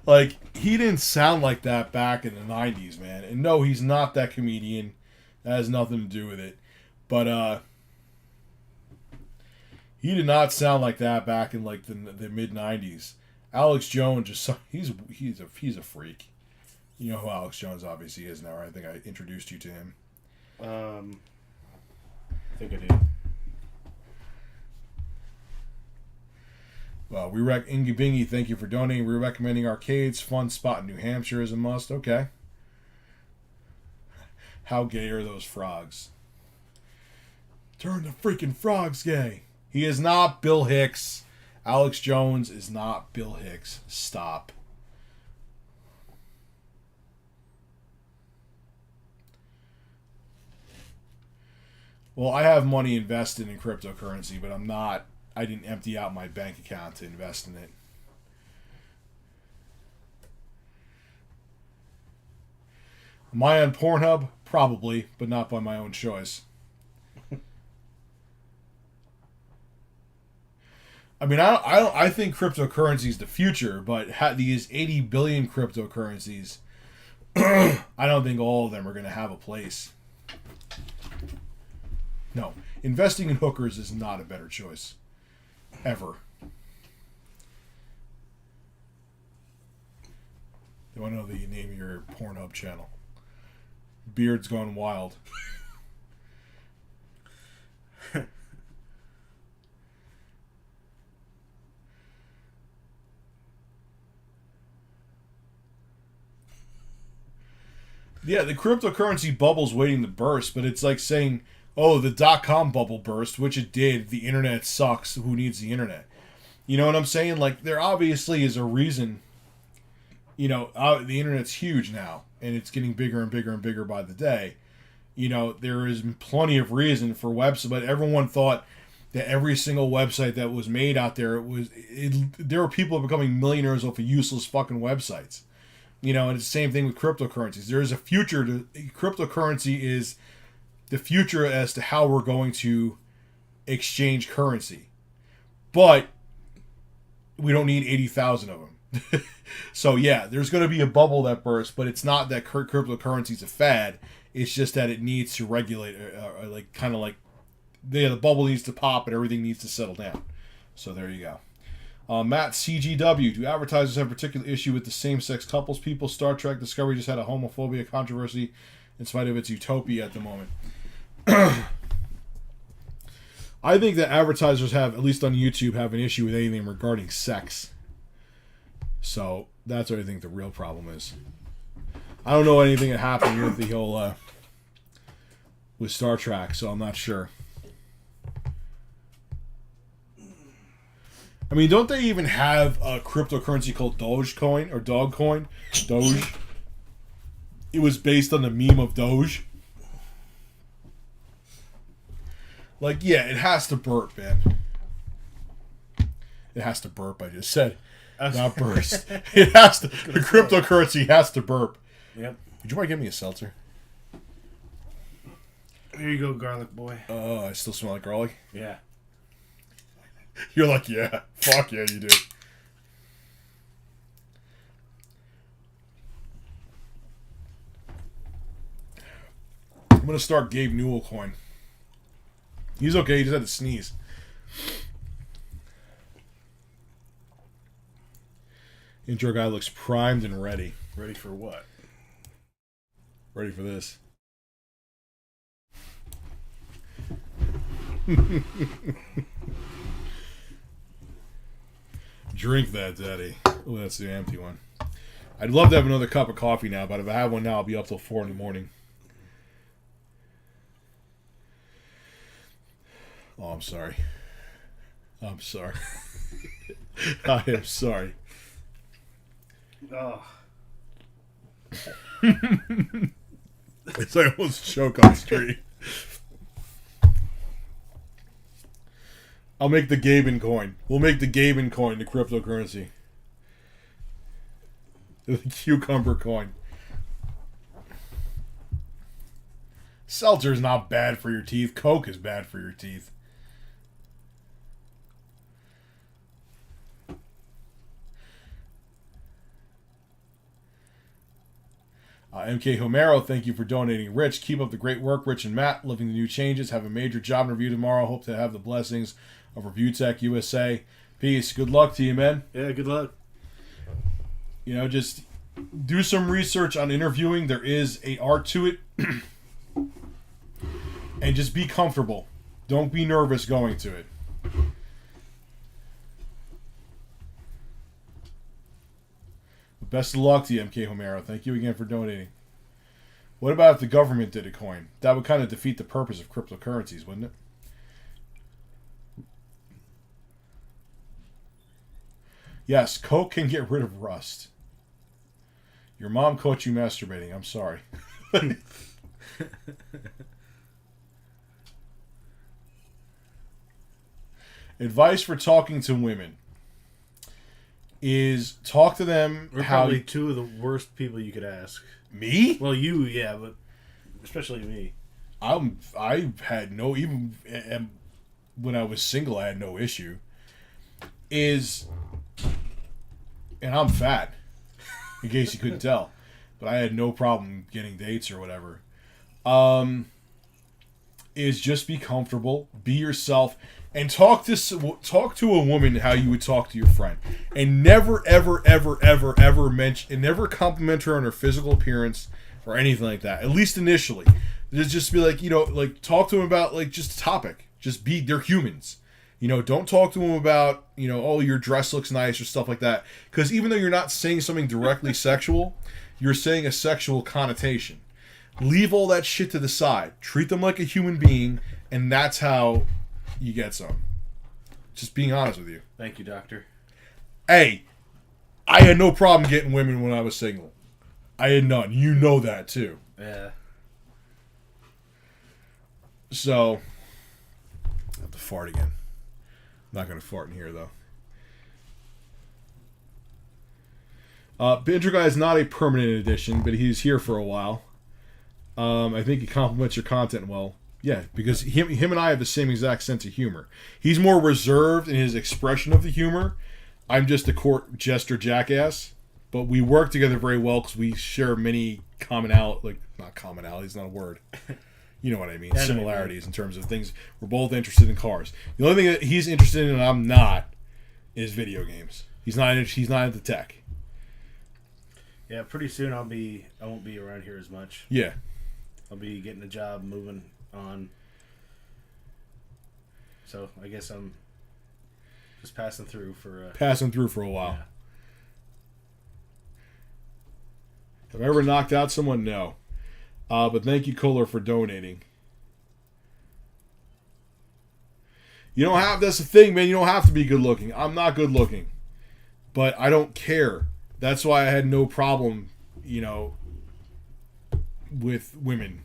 Like, he didn't sound like that back in the 90s, man. And no, he's not that comedian. That has nothing to do with it. But, he did not sound like that back in like the mid '90s. Alex Jones he's a freak. You know who Alex Jones obviously is now. Right? I think I introduced you to him. I think I did. Well, Ingy Bingy, thank you for donating. We're recommending arcades. Fun spot in New Hampshire is a must. Okay. How gay are those frogs? Turn the freaking frogs gay. He is not Bill Hicks. Alex Jones is not Bill Hicks. Stop. Well, I have money invested in cryptocurrency, but I didn't empty out my bank account to invest in it. Am I on Pornhub? Probably, but not by my own choice. I mean, I think cryptocurrency is the future, but these 80 billion cryptocurrencies, I don't think all of them are going to have a place. No, investing in hookers is not a better choice. Ever. Do I know that you name your Pornhub channel? Beard's Gone Wild. Yeah, the cryptocurrency bubble's waiting to burst, but it's like saying, oh, the dot-com bubble burst, which it did. The internet sucks. Who needs the internet? You know what I'm saying? Like, there obviously is a reason. You know, the internet's huge now, and it's getting bigger and bigger and bigger by the day. You know, there is plenty of reason for websites, but everyone thought that every single website that was made out there, there were people becoming millionaires off of useless fucking websites. You know, and it's the same thing with cryptocurrencies. There is a future to cryptocurrency is the future as to how we're going to exchange currency. But we don't need 80,000 of them. So yeah, there's going to be a bubble that bursts, but it's not that cryptocurrency is a fad. It's just that it needs to regulate, the bubble needs to pop and everything needs to settle down. So there you go. Matt CGW, do advertisers have a particular issue with the same-sex couples? People, Star Trek Discovery just had a homophobia controversy in spite of its utopia at the moment. I think that advertisers have, at least on YouTube, have an issue with anything regarding sex. So that's what I think the real problem is. I don't know anything that happened with the whole with Star Trek, so I'm not sure. I mean, don't they even have a cryptocurrency called Dogecoin or Dogcoin? Doge. It was based on the meme of Doge. Like, yeah, it has to burp, man. It has to burp, I just said. Not burst. It has to. The cryptocurrency has to burp. Yep. Would you mind giving me a seltzer? Here you go, garlic boy. Oh, I still smell like garlic? Yeah. You're like, yeah. Fuck yeah, you do. I'm going to start Gabe Newell coin. He's okay. He just had to sneeze. Intro guy looks primed and ready. Ready for what? Ready for this. Drink that, Daddy. Oh, that's the empty one. I'd love to have another cup of coffee now, but if I have one now, I'll be up till 4 in the morning. Oh, I'm sorry. I'm sorry. I am sorry. Oh. It's like I almost choke on street. I'll make the Gaben coin. We'll make the Gaben coin the cryptocurrency. The cucumber coin. Seltzer is not bad for your teeth. Coke is bad for your teeth. MK Homero, thank you for donating. Rich, keep up the great work. Rich and Matt, living the new changes. Have a major job and review tomorrow. Hope to have the blessings of ReviewTech USA. Peace. Good luck to you, man. Yeah, good luck. You know, just do some research on interviewing. There is an art to it. And just be comfortable. Don't be nervous going to it. Best of luck to you, MK Homero. Thank you again for donating. What about if the government did a coin? That would kind of defeat the purpose of cryptocurrencies, wouldn't it? Yes, Coke can get rid of rust. Your mom caught you masturbating. I'm sorry. Advice for talking to women is talk to them. We're probably two of the worst people you could ask. Me? Well, you, yeah, but especially me. I had no, even when I was single, I had no issue. And I'm fat, in case you couldn't tell. but I had no problem getting dates or whatever. Is just be comfortable, be yourself, and talk to a woman how you would talk to your friend, and never ever mention and never compliment her on her physical appearance or anything like that. At least initially, just be like, like talk to them about like just a topic. Just be, they're humans. Don't talk to them about, oh, your dress looks nice or stuff like that. Because even though you're not saying something directly sexual, you're saying a sexual connotation. Leave all that shit to the side. Treat them like a human being, and that's how you get some. Just being honest with you. Thank you, doctor. Hey, I had no problem getting women when I was single. I had none. You know that, too. Yeah. So, I have to fart again. I'm not going to fart in here, though. Binger Guy is not a permanent addition, but he's here for a while. I think he complements your content well. Yeah, because him and I have the same exact sense of humor. He's more reserved in his expression of the humor. I'm just a court jester jackass. But we work together very well because we share many not commonalities, not a word. You know what I mean. Similarities in terms of things. We're both interested in cars. The only thing that he's interested in and I'm not is video games. He's not into tech. Yeah, pretty soon I won't be around here as much. Yeah. I'll be getting a job, moving on. So I guess I'm just passing through for a while. Yeah. Have I ever knocked out someone? No. But thank you, Kohler, for donating. That's the thing, man. You don't have to be good looking. I'm not good looking. But I don't care. That's why I had no problem, with women.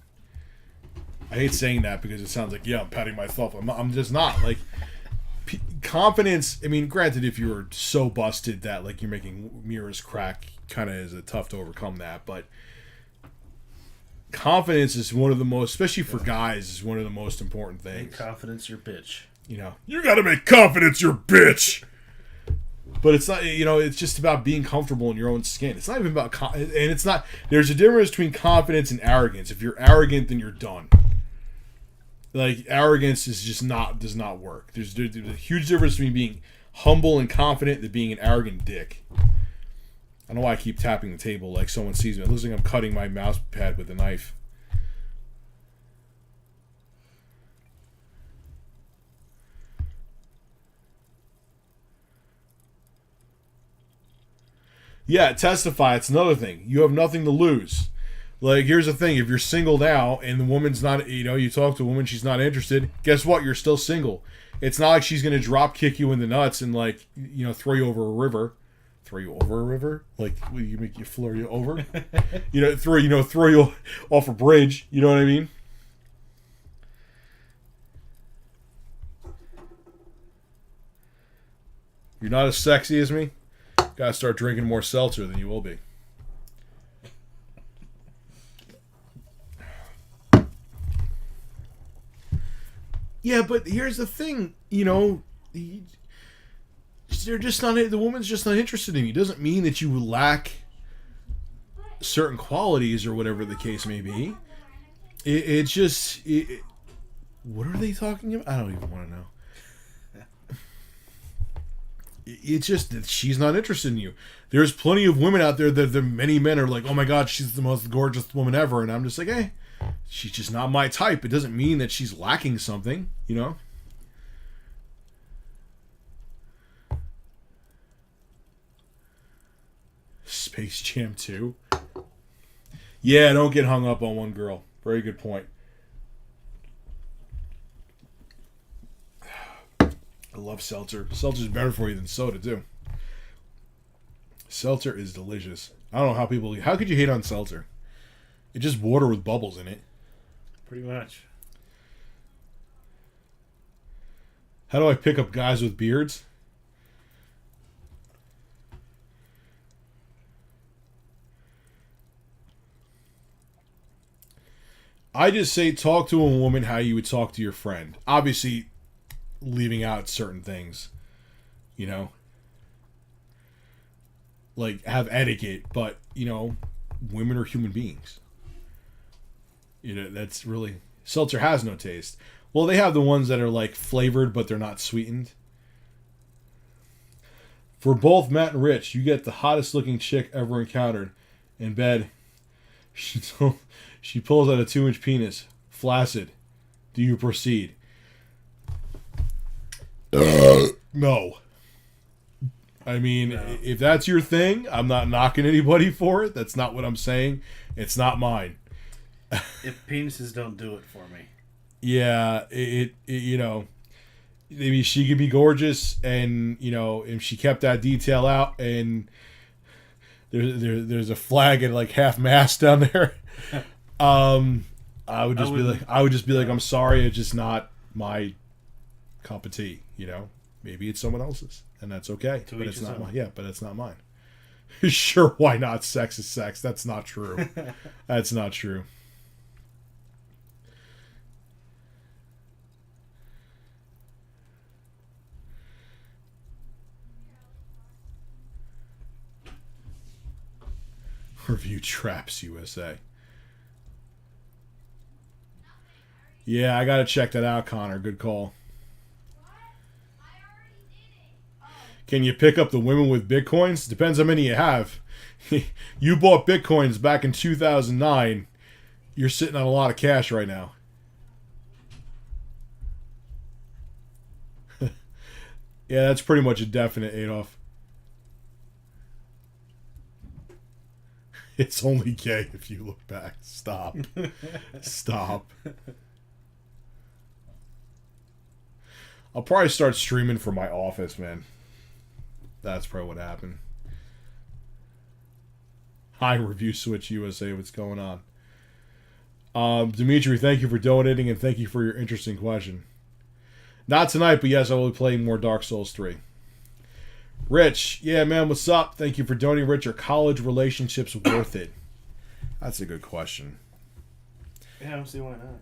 I hate saying that because it sounds like, I'm patting myself. I'm just not. Like, confidence, granted, if you're so busted that, like, you're making mirrors crack, kind of is tough to overcome that. But confidence is one of the most, especially for guys, is one of the most important things. Make confidence your bitch. You gotta make confidence your bitch. But it's not, it's just about being comfortable in your own skin. It's not even about, and it's not, there's a difference between confidence and arrogance. If you're arrogant, then you're done. Like, arrogance does not work. There's a huge difference between being humble and confident than being an arrogant dick. I don't know why I keep tapping the table like someone sees me. It looks like I'm cutting my mouse pad with a knife. Yeah, testify. It's another thing. You have nothing to lose. Like, here's the thing. If you're single now and the woman's not, you talk to a woman, she's not interested, guess what? You're still single. It's not like she's going to drop kick you in the nuts and, like, throw you over a river. Throw you over a river? Like, you make you floor you over? throw you off a bridge. You know what I mean? You're not as sexy as me? Gotta start drinking more seltzer than you will be. Yeah, but here's the thing, they're just not, the woman's just not interested in you. Doesn't mean that you lack certain qualities or whatever the case may be. It's just, what are they talking about? I don't even want to know. It's just that she's not interested in you. There's plenty of women out there that many men are like, oh my God, she's the most gorgeous woman ever. And I'm just like, hey, she's just not my type. It doesn't mean that she's lacking something, Space Jam 2. Yeah, don't get hung up on one girl. Very good point. I love seltzer. Seltzer's better for you than soda, too. Seltzer is delicious. I don't know how could you hate on seltzer? It's just water with bubbles in it. Pretty much. How do I pick up guys with beards? I just say talk to a woman how you would talk to your friend. Obviously, leaving out certain things, like have etiquette, but women are human beings. That's really... Seltzer has no taste. Well, they have the ones that are like flavored, but they're not sweetened. For both Matt and Rich, you get the hottest looking chick ever encountered. In bed, she pulls out a 2-inch penis. Flaccid. Do you proceed? No. I mean, if that's your thing, I'm not knocking anybody for it. That's not what I'm saying. It's not mine. If penises don't do it for me. Yeah, maybe she could be gorgeous, and if she kept that detail out, and there's a flag at like half mast down there, I would just be like, I'm sorry, it's just not my cup of tea. Maybe it's someone else's, and that's okay. But it's not mine. Yeah, but it's not mine. Sure, why not? Sex is sex. That's not true. That's not true. Review Traps USA. Yeah, I gotta check that out, Connor. Good call. Can you pick up the women with bitcoins? Depends how many you have. You bought bitcoins back in 2009. You're sitting on a lot of cash right now. Yeah, that's pretty much a definite, Adolf. It's only gay if you look back. Stop. Stop. I'll probably start streaming from my office, man. That's probably what happened. Hi, Review Switch USA. What's going on? Dimitri, thank you for donating, and thank you for your interesting question. Not tonight, but yes, I will be playing more Dark Souls 3. Rich, yeah, man, what's up? Thank you for donating, Rich. Are college relationships worth it? That's a good question. Yeah, I don't see why not.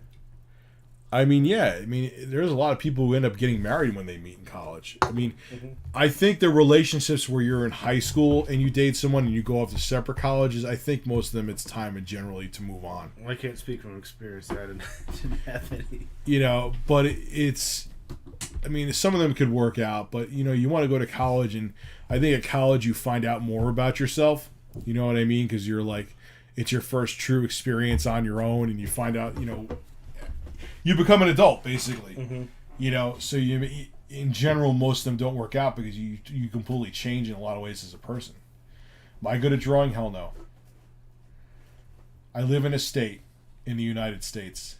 I mean, yeah. I mean, there's a lot of people who end up getting married when they meet in college. I mean, I think the relationships where you're in high school and you date someone and you go off to separate colleges, I think most of them it's time and generally to move on. Well, I can't speak from experience. I didn't have any. But it's... I mean, some of them could work out, but, you want to go to college, and I think at college you find out more about yourself. You know what I mean? Because you're like, it's your first true experience on your own, and you find out, you become an adult, basically. So in general, most of them don't work out because you completely change in a lot of ways as a person. Am I good at drawing? Hell no. I live in a state in the United States.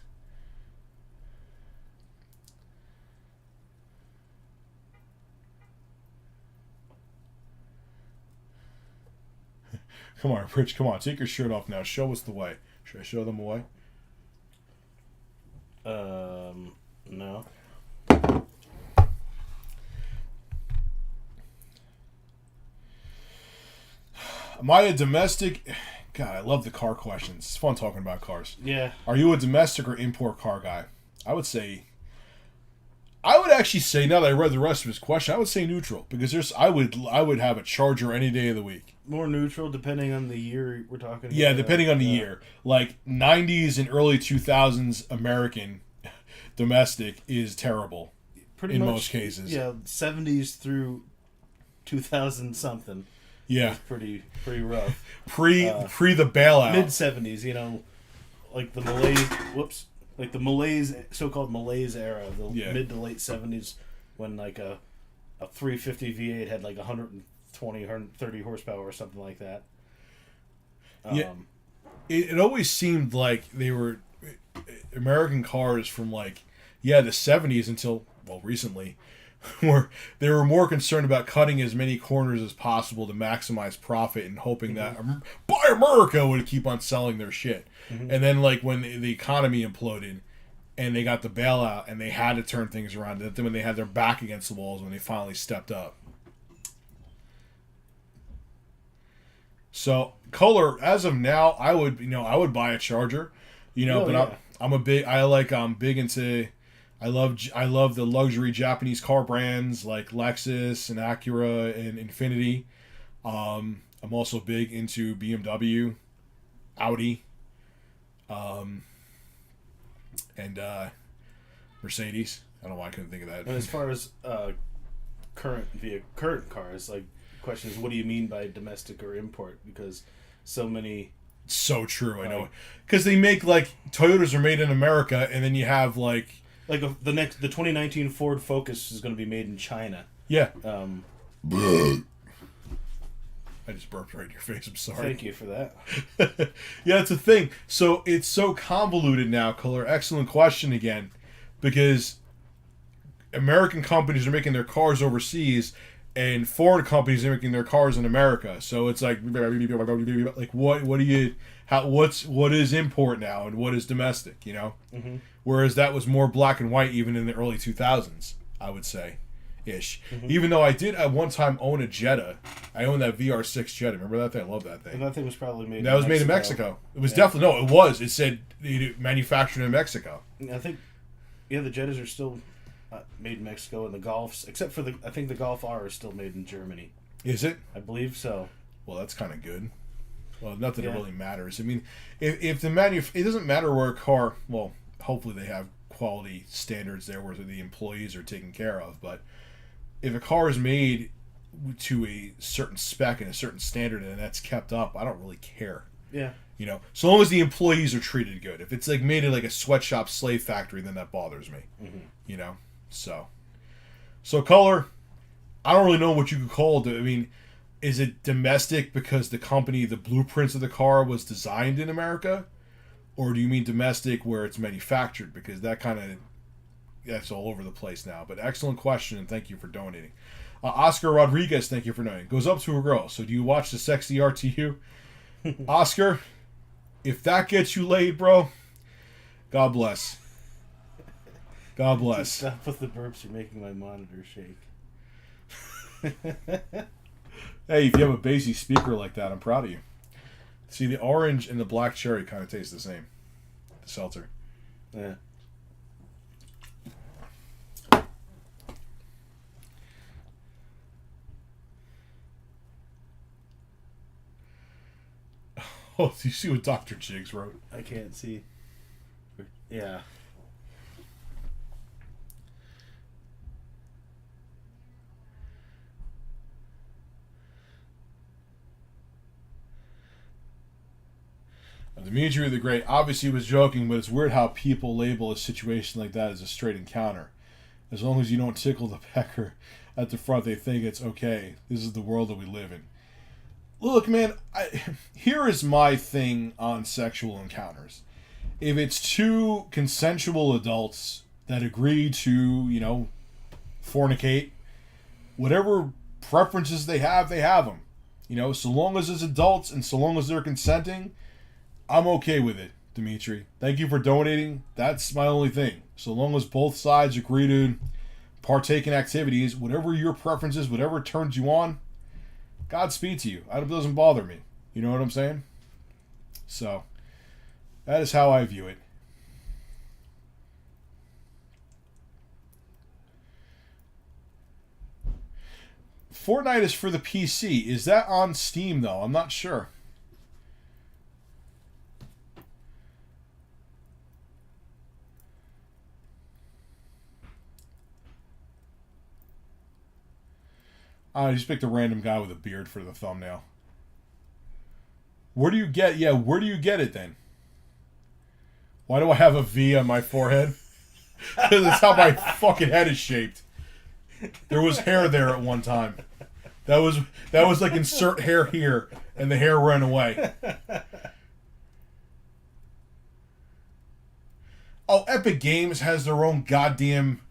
Come on, Rich, come on. Take your shirt off now. Show us the way. Should I show them a way? No. Am I a domestic... God, I love the car questions. It's fun talking about cars. Yeah. Are you a domestic or import car guy? I would actually say, now that I read the rest of his question, I would say neutral. Because I would have a Charger any day of the week. More neutral, depending on the year we're talking about. Yeah, depending on the year. Like, 90s and early 2000s American domestic is terrible. Pretty in much, most cases. Yeah, 70s through 2000 something. Yeah. It's pretty rough. Pre the bailout. Mid 70s, like the Malays. Whoops. Like the Malays, so-called Malays era, the mid to late 70s, when like a 350 V8 had like 120, 130 horsepower or something like that. Yeah. It always seemed like they were American cars from like, the 70s until, well, recently, where they were more concerned about cutting as many corners as possible to maximize profit and hoping that Buy America would keep on selling their shit. And then, like, when the economy imploded and they got the bailout and they had to turn things around, then when they had their back against the walls when they finally stepped up. So, color, as of now, I would buy a Charger, I'm big into... I love the luxury Japanese car brands like Lexus and Acura and Infiniti. I'm also big into BMW. Audi, and Mercedes. I don't know why I couldn't think of that. And as far as current cars, like, the question is, what do you mean by domestic or import? Because so many. So true, I know. Because they make, like, Toyotas are made in America, and then you have, like... Like, the 2019 Ford Focus is going to be made in China. Yeah. I just burped right in your face. I'm sorry. Thank you for that. Yeah, it's a thing. So it's so convoluted now, Color. Excellent question again. Because American companies are making their cars overseas, and foreign companies are making their cars in America. So it's like what is import now and what is domestic, you know? Mm-hmm. Whereas that was more black and white even in the early 2000s, I would say. Ish. Mm-hmm. Even though I did at one time own a Jetta. I owned that VR6 Jetta. Remember that thing? I love that thing. And that thing was probably made made in Mexico. It was definitely... No, it was. It said manufactured in Mexico. I think... Yeah, the Jettas are still made in Mexico, and the Golfs... Except for I think the Golf R is still made in Germany. Is it? I believe so. Well, that's kind of good. Well, not that it really matters. I mean, if the it doesn't matter where a car... Well, hopefully they have quality standards there where the employees are taken care of, but... If a car is made to a certain spec and a certain standard and that's kept up, I don't really care. Yeah. You know, so long as the employees are treated good. If it's like made in like a sweatshop slave factory, then that bothers me. Mm-hmm. You know, so Color, I don't really know what you could call it. I mean, is it domestic because the company, the blueprints of the car was designed in America, or do you mean domestic where it's manufactured? Because that kind of that's all over the place now. But excellent question, and thank you for donating. Oscar Rodriguez, thank you for donating. Goes up to a girl. So do you watch the sexy RTU? Oscar, if that gets you laid, bro, God bless. God bless. Stop with the burps. You're making my monitor shake. Hey, if you have a bassy speaker like that, I'm proud of you. See, the orange and the black cherry kind of taste the same. The seltzer. Yeah. Oh, do you see what Dr. Jigs wrote? I can't see. Yeah. Dimitri the Great obviously was joking, but it's weird how people label a situation like that as a straight encounter. As long as you don't tickle the pecker at the front, they think it's okay. This is the world that we live in. Look, man, here is my thing on sexual encounters. If it's two consensual adults that agree to, you know, fornicate, whatever preferences they have them. You know, so long as it's adults and so long as they're consenting, I'm okay with it, Dimitri. Thank you for donating. That's my only thing. So long as both sides agree to partake in activities, whatever your preference is, whatever turns you on, Godspeed to you. It doesn't bother me. You know what I'm saying? So, that is how I view it. Fortnite is for the PC. Is that on Steam, though? I'm not sure. I just picked a random guy with a beard for the thumbnail. Where do you get it then? Why do I have a V on my forehead? That's how my fucking head is shaped. There was hair there at one time. That was like insert hair here, and the hair ran away. Oh, Epic Games has their own goddamn...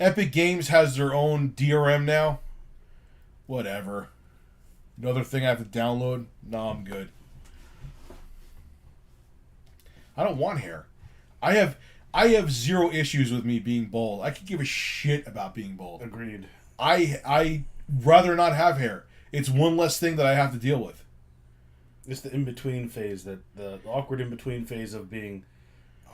Epic Games has their own DRM now. Whatever. Another thing I have to download? No, I'm good. I don't want hair. I have zero issues with me being bald. I could give a shit about being bald. Agreed. I rather not have hair. It's one less thing that I have to deal with. It's the in-between phase, the awkward in-between phase of being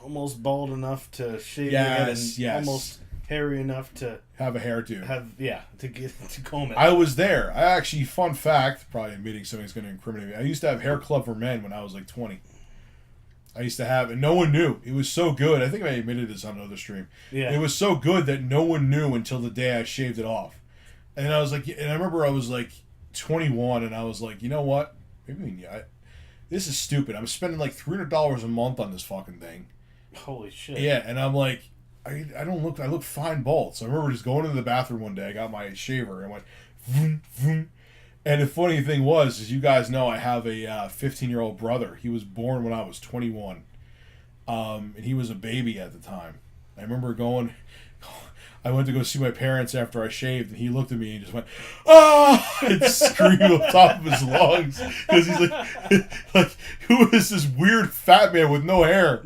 almost bald enough to shave your head and almost hairy enough to have a hairdo. To comb it. I was there. I actually, fun fact, probably admitting something's going to incriminate me. I used to have hair club for men when I was like 20. I used to have, and no one knew. It was so good. I think I admitted this on another stream. Yeah. It was so good that no one knew until the day I shaved it off. And I was like, and I remember I was like 21, and I was like, you know what? This is stupid. I'm spending like $300 a month on this fucking thing. Holy shit. Yeah, and I'm like, I look fine bald. So I remember just going into the bathroom one day. I got my shaver and went, vroom, vroom. And the funny thing was, as you guys know, I have a 15-year-old brother. He was born when I was 21. And he was a baby at the time. I remember I went to go see my parents after I shaved, and he looked at me and just went, "Ah!" and screamed up top of his lungs. Because he's like, who is this weird fat man with no hair?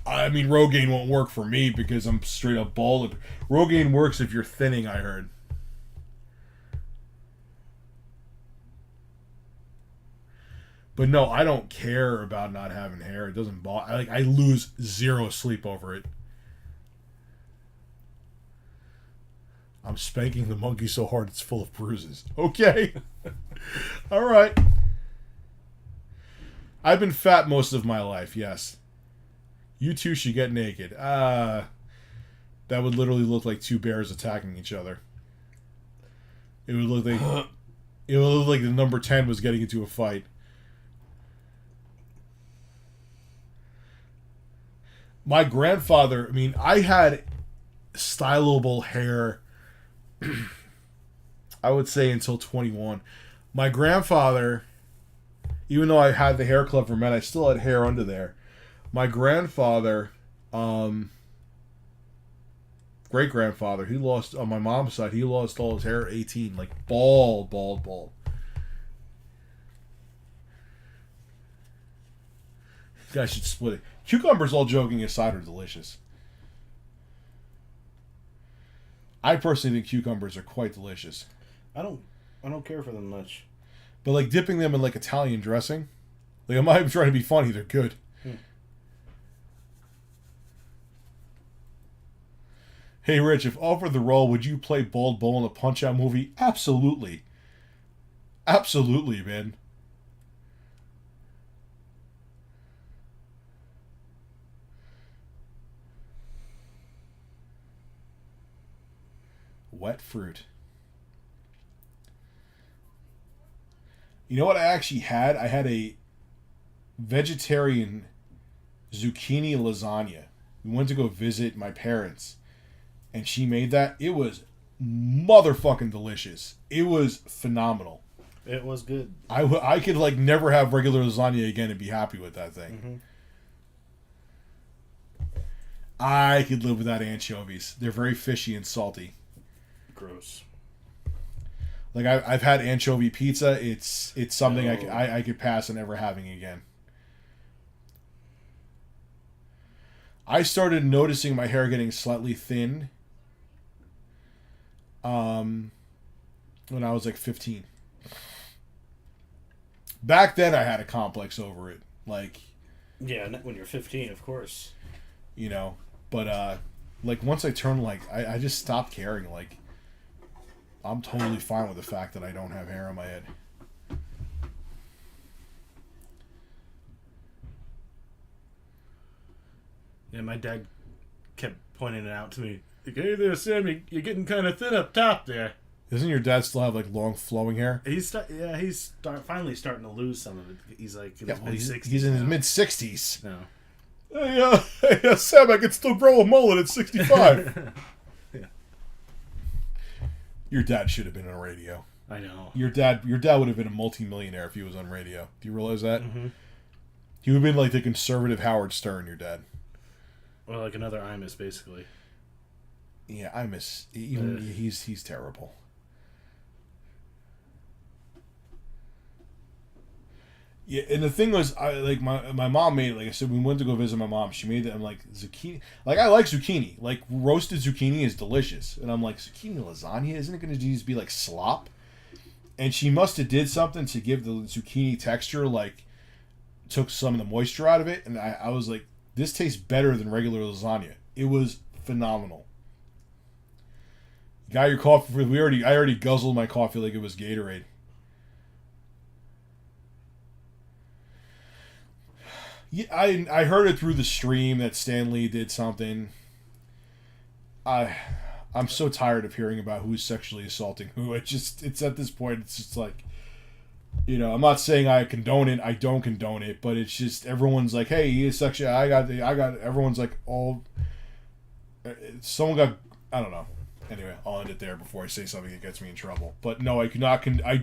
I mean, Rogaine won't work for me because I'm straight up bald. Rogaine works if you're thinning, I heard. But no, I don't care about not having hair. It doesn't bother. I lose zero sleep over it. I'm spanking the monkey so hard it's full of bruises. Okay. All right. I've been fat most of my life, yes. You two should get naked. That would literally look like two bears attacking each other. It would look like the number 10 was getting into a fight. My grandfather, I mean, I had stylable hair, I would say, until 21. My grandfather, even though I had the hair club for men, I still had hair under there. My grandfather, great-grandfather, he lost, on my mom's side, he lost all his hair at 18, like bald. You guys should split it. Cucumbers, all joking aside, are delicious. I personally think cucumbers are quite delicious. I don't care for them much. But like dipping them in like Italian dressing, like I'm not even trying to be funny, they're good. Hey Rich, if offered the role, would you play Bald Bull in a Punch-Out movie? Absolutely. Absolutely, man. Wet fruit. You know what I actually had? I had a vegetarian zucchini lasagna. We went to go visit my parents, and she made that. It was motherfucking delicious. It was phenomenal. It was good. I could like never have regular lasagna again and be happy with that thing. Mm-hmm. I could live without anchovies. They're very fishy and salty. Gross. Like I've had anchovy pizza. It's something I could pass on ever having again. I started noticing my hair getting slightly thin when I was like 15. Back then I had a complex over it. Like, yeah, when you're 15, of course. You know, but like once I turned, like I just stopped caring. Like, I'm totally fine with the fact that I don't have hair on my head. Yeah, my dad kept pointing it out to me. Like, hey there, Sam, you're getting kind of thin up top there. Doesn't your dad still have like long flowing hair? He's finally starting to lose some of it. He's like in his mid-60s. He's in his mid-60s. No. Hey, Sam, I can still grow a mullet at 65. Yeah. Your dad should have been on radio. I know. Your dad would have been a multi-millionaire if he was on radio. Do you realize that? Mm-hmm. He would have been like the conservative Howard Stern, your dad. Or like another Imus, basically. Yeah, Imus. He's terrible. Yeah, and the thing was, my mom made it. Like I said, we went to go visit my mom. She made it. I'm like, zucchini. Like, I like zucchini. Like, roasted zucchini is delicious. And I'm like, zucchini lasagna? Isn't it going to just be like slop? And she must have did something to give the zucchini texture, like, took some of the moisture out of it. And I was like, This tastes better than regular lasagna. It was phenomenal. You got your coffee. I already guzzled my coffee like it was Gatorade. Yeah, I heard it through the stream that Stan Lee did something. I'm so tired of hearing about who's sexually assaulting who. It's at this point, it's just like, you know, I'm not saying I condone it. I don't condone it, but it's just everyone's like, hey, he is sexually. Everyone's like, all. Someone got. I don't know. Anyway, I'll end it there before I say something that gets me in trouble. But no, I do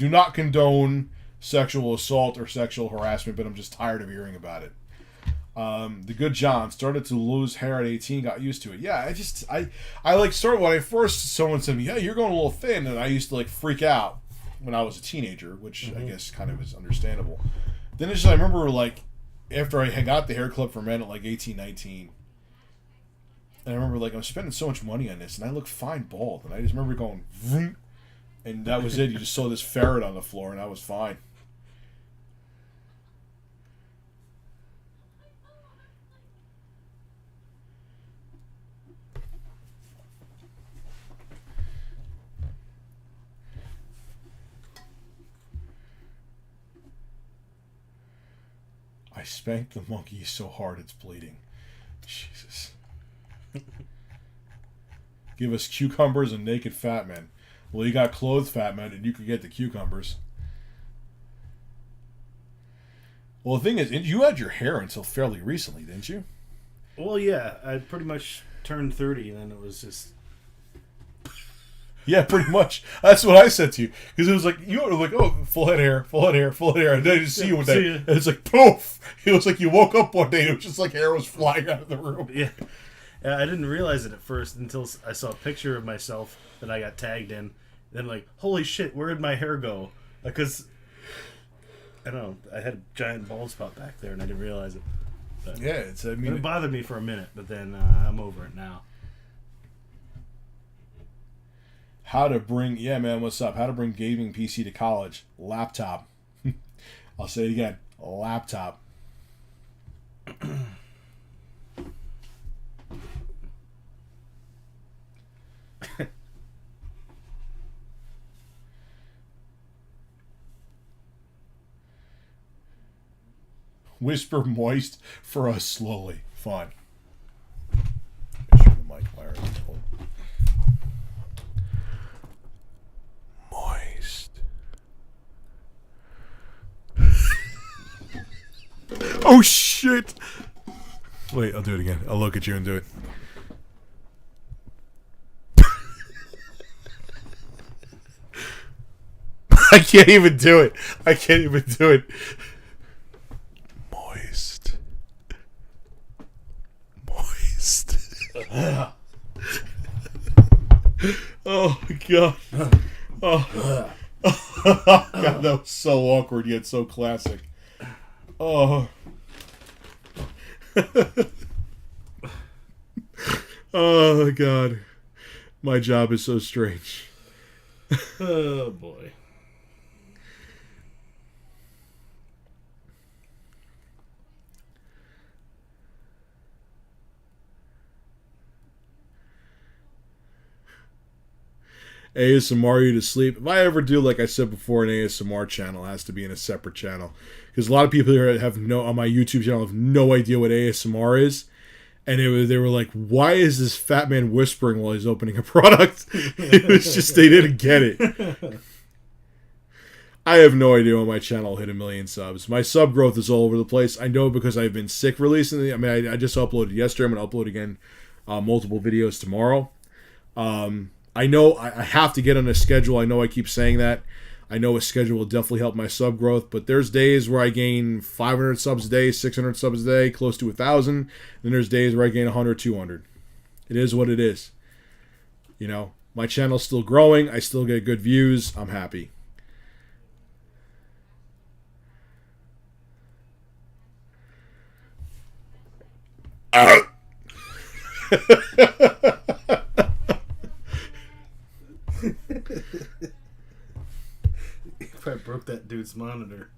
not condone sexual assault or sexual harassment. But I'm just tired of hearing about it. The good John started to lose hair at 18, got used to it. Yeah, I like started when I first, someone said to me, yeah, you're going a little thin, and I used to like freak out when I was a teenager, which I guess kind of is understandable. Then it's just, I remember like after I had got the hair clip for men at like 18, 19, and I remember like I'm spending so much money on this, and I look fine bald, and I just remember going, vroom, and that was it. You just saw this ferret on the floor, and I was fine. I spanked the monkey so hard it's bleeding. Jesus. Give us cucumbers and naked fat men. Well, you got clothed fat men, and you could get the cucumbers. Well, the thing is, you had your hair until fairly recently, didn't you? Well, yeah. I pretty much turned 30, and then it was just... Yeah, pretty much. That's what I said to you. Because it was like, you were like, oh, full head hair. And then I just see you one day. And it's like, poof. It was like you woke up one day and it was just like hair was flying out of the room. Yeah. I didn't realize it at first until I saw a picture of myself that I got tagged in. Then like, holy shit, where did my hair go? Because, I don't know, I had a giant bald spot back there and I didn't realize it. But, yeah, it bothered me for a minute, but then I'm over it now. Yeah, man, what's up? How to bring gaming PC to college? Laptop. I'll say it again. Laptop. Whisper moist for us slowly. Fine. Make sure the mic wire is full. Moist. Oh shit! Wait, I'll do it again. I'll look at you and do it. I can't even do it. Moist. Oh my god. Oh. God, that was so awkward yet so classic. Oh. Oh god. My job is so strange. Oh boy. ASMR you to sleep. If I ever do, like I said before, an ASMR channel, it has to be in a separate channel. Because a lot of people here on my YouTube channel have no idea what ASMR is. And they were like, why is this fat man whispering while he's opening a product? It was just, they didn't get it. I have no idea when my channel will hit 1 million subs. My sub growth is all over the place. I know because I've been sick recently. I mean, I just uploaded yesterday. I'm going to upload again multiple videos tomorrow. I know I have to get on a schedule. I know I keep saying that. I know a schedule will definitely help my sub growth, but there's days where I gain 500 subs a day, 600 subs a day, close to 1,000. Then there's days where I gain 100, 200. It is what it is. You know, my channel's still growing. I still get good views. I'm happy. If I broke that dude's monitor.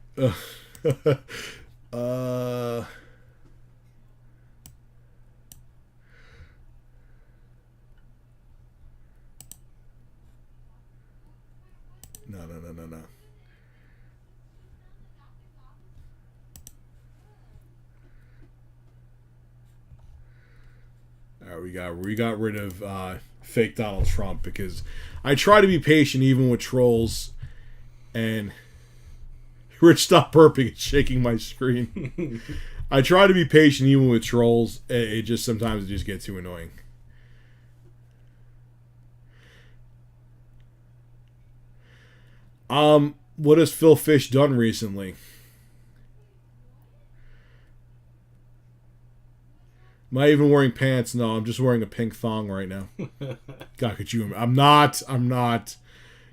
we got rid of fake Donald Trump because I try to be patient even with trolls. And Rich, stop burping and shaking my screen. I try to be patient even with trolls. It just sometimes it just gets too annoying. What has Phil Fish done recently? Am I even wearing pants? No, I'm just wearing a pink thong right now. God, could you? I'm not.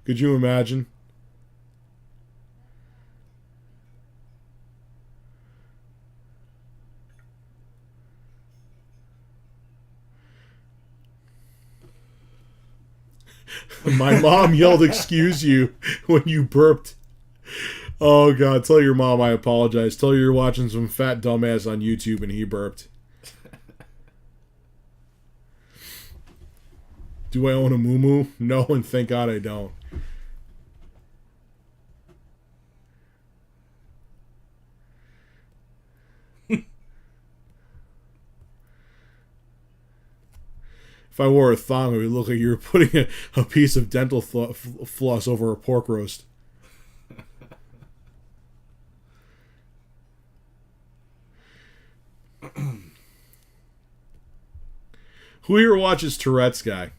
Could you imagine? My mom yelled, "Excuse you," when you burped. Oh, God. Tell your mom I apologize. Tell her you're watching some fat dumbass on YouTube and he burped. Do I own a moo-moo? No, and thank God I don't. If I wore a thong, it would look like you were putting a piece of dental floss over a pork roast. Who here watches Tourette's guy?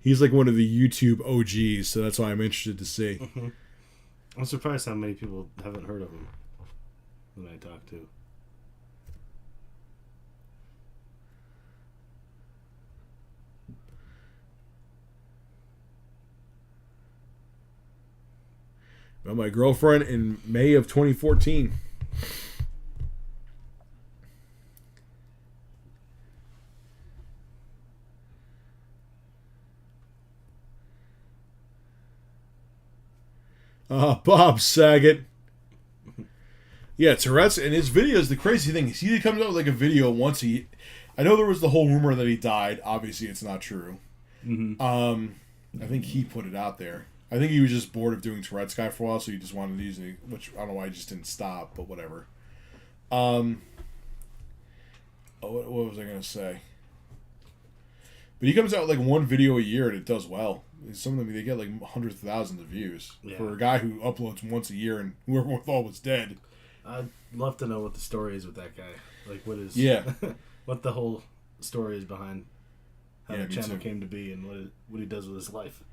He's like one of the YouTube OGs, so that's why I'm interested to see. Mm-hmm. I'm surprised how many people haven't heard of him when I talk to. Met my girlfriend in May of 2014. Bob Saget. Yeah, Tourette's and his videos, the crazy thing is he comes out with like a video once I know there was the whole rumor that he died. Obviously, it's not true. Mm-hmm. I think he put it out there. I think he was just bored of doing Tourette's guy for a while, so he just wanted to use it, which I don't know why he just didn't stop, but whatever. What was I going to say? But he comes out with like one video a year and it does well. Some of them, they get like hundreds of thousands of views. Yeah. For a guy who uploads once a year and whoever thought was dead. I'd love to know what the story is with that guy. Like, what is... Yeah. what the whole story is behind how the channel came to be and what he does with his life.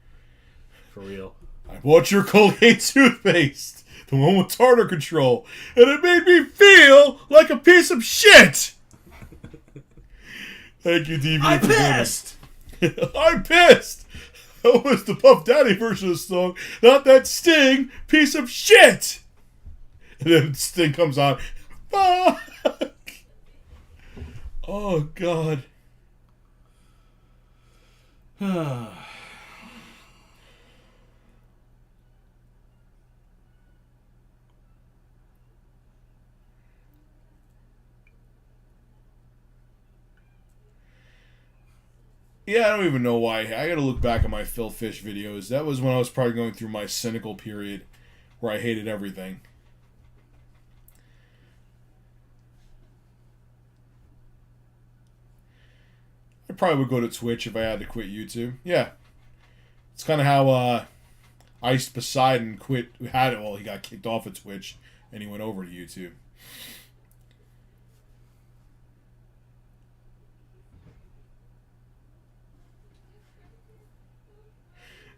For real. I bought your Colgate toothpaste. The one with tartar control. And it made me feel like a piece of shit. Thank you, DB. I'm pissed! I'm pissed! That was the Puff Daddy version of the song. Not that Sting piece of shit! And then Sting comes on. Fuck! Oh, God. Yeah, I don't even know why. I gotta look back at my Phil Fish videos. That was when I was probably going through my cynical period where I hated everything. I probably would go to Twitch if I had to quit YouTube. Yeah. It's kind of how Iced Poseidon quit. He got kicked off of Twitch and he went over to YouTube.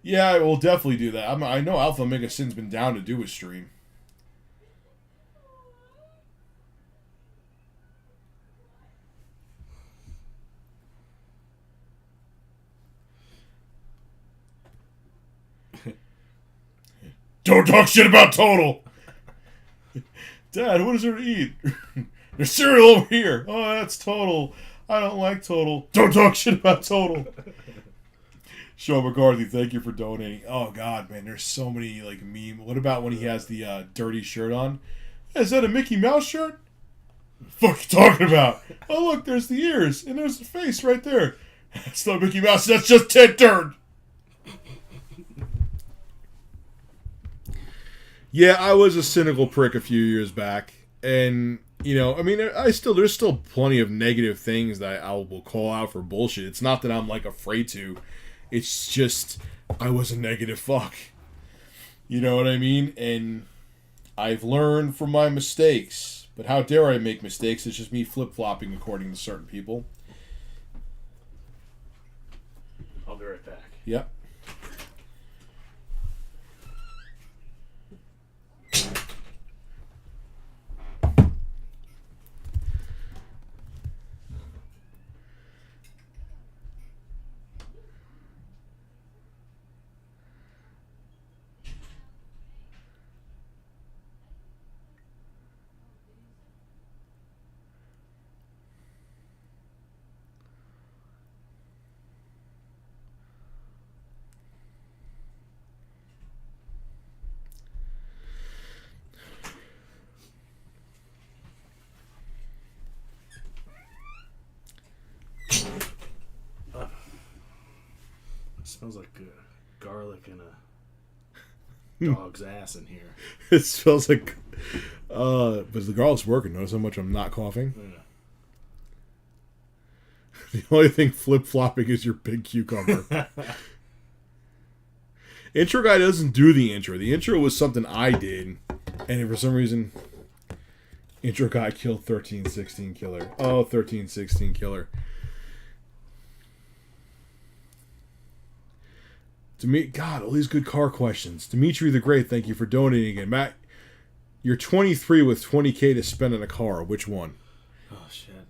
Yeah, I will definitely do that. I know Alpha Omega Sin's been down to do a stream. Don't talk shit about Total! Dad, what is there to eat? There's cereal over here. Oh, that's Total. I don't like Total. Don't talk shit about Total. Sean McCarthy, thank you for donating. Oh, God, man, there's so many, like, meme. What about when he has the dirty shirt on? Is that a Mickey Mouse shirt? What the fuck you talking about? Oh, look, there's the ears, and there's the face right there. That's not Mickey Mouse, that's just tit dirt. Yeah, I was a cynical prick a few years back, and You know, I mean, there's still plenty of negative things that I will call out for bullshit. It's not that I'm like afraid to. It's just I was a negative fuck. You know what I mean? And I've learned from my mistakes. But how dare I make mistakes? It's just me flip-flopping according to certain people. I'll be right back. Yep. Smells like garlic and a dog's ass in here. It smells like... but the garlic's working. Notice how much I'm not coughing? Yeah. The only thing flip-flopping is your big cucumber. Intro guy doesn't do the intro. The intro was something I did. And for some reason... Intro guy killed 1316 killer. Oh, 1316 killer. God, all these good car questions. Dimitri the Great, thank you for donating again. Matt, you're 23 with 20K to spend on a car. Which one? Oh, shit.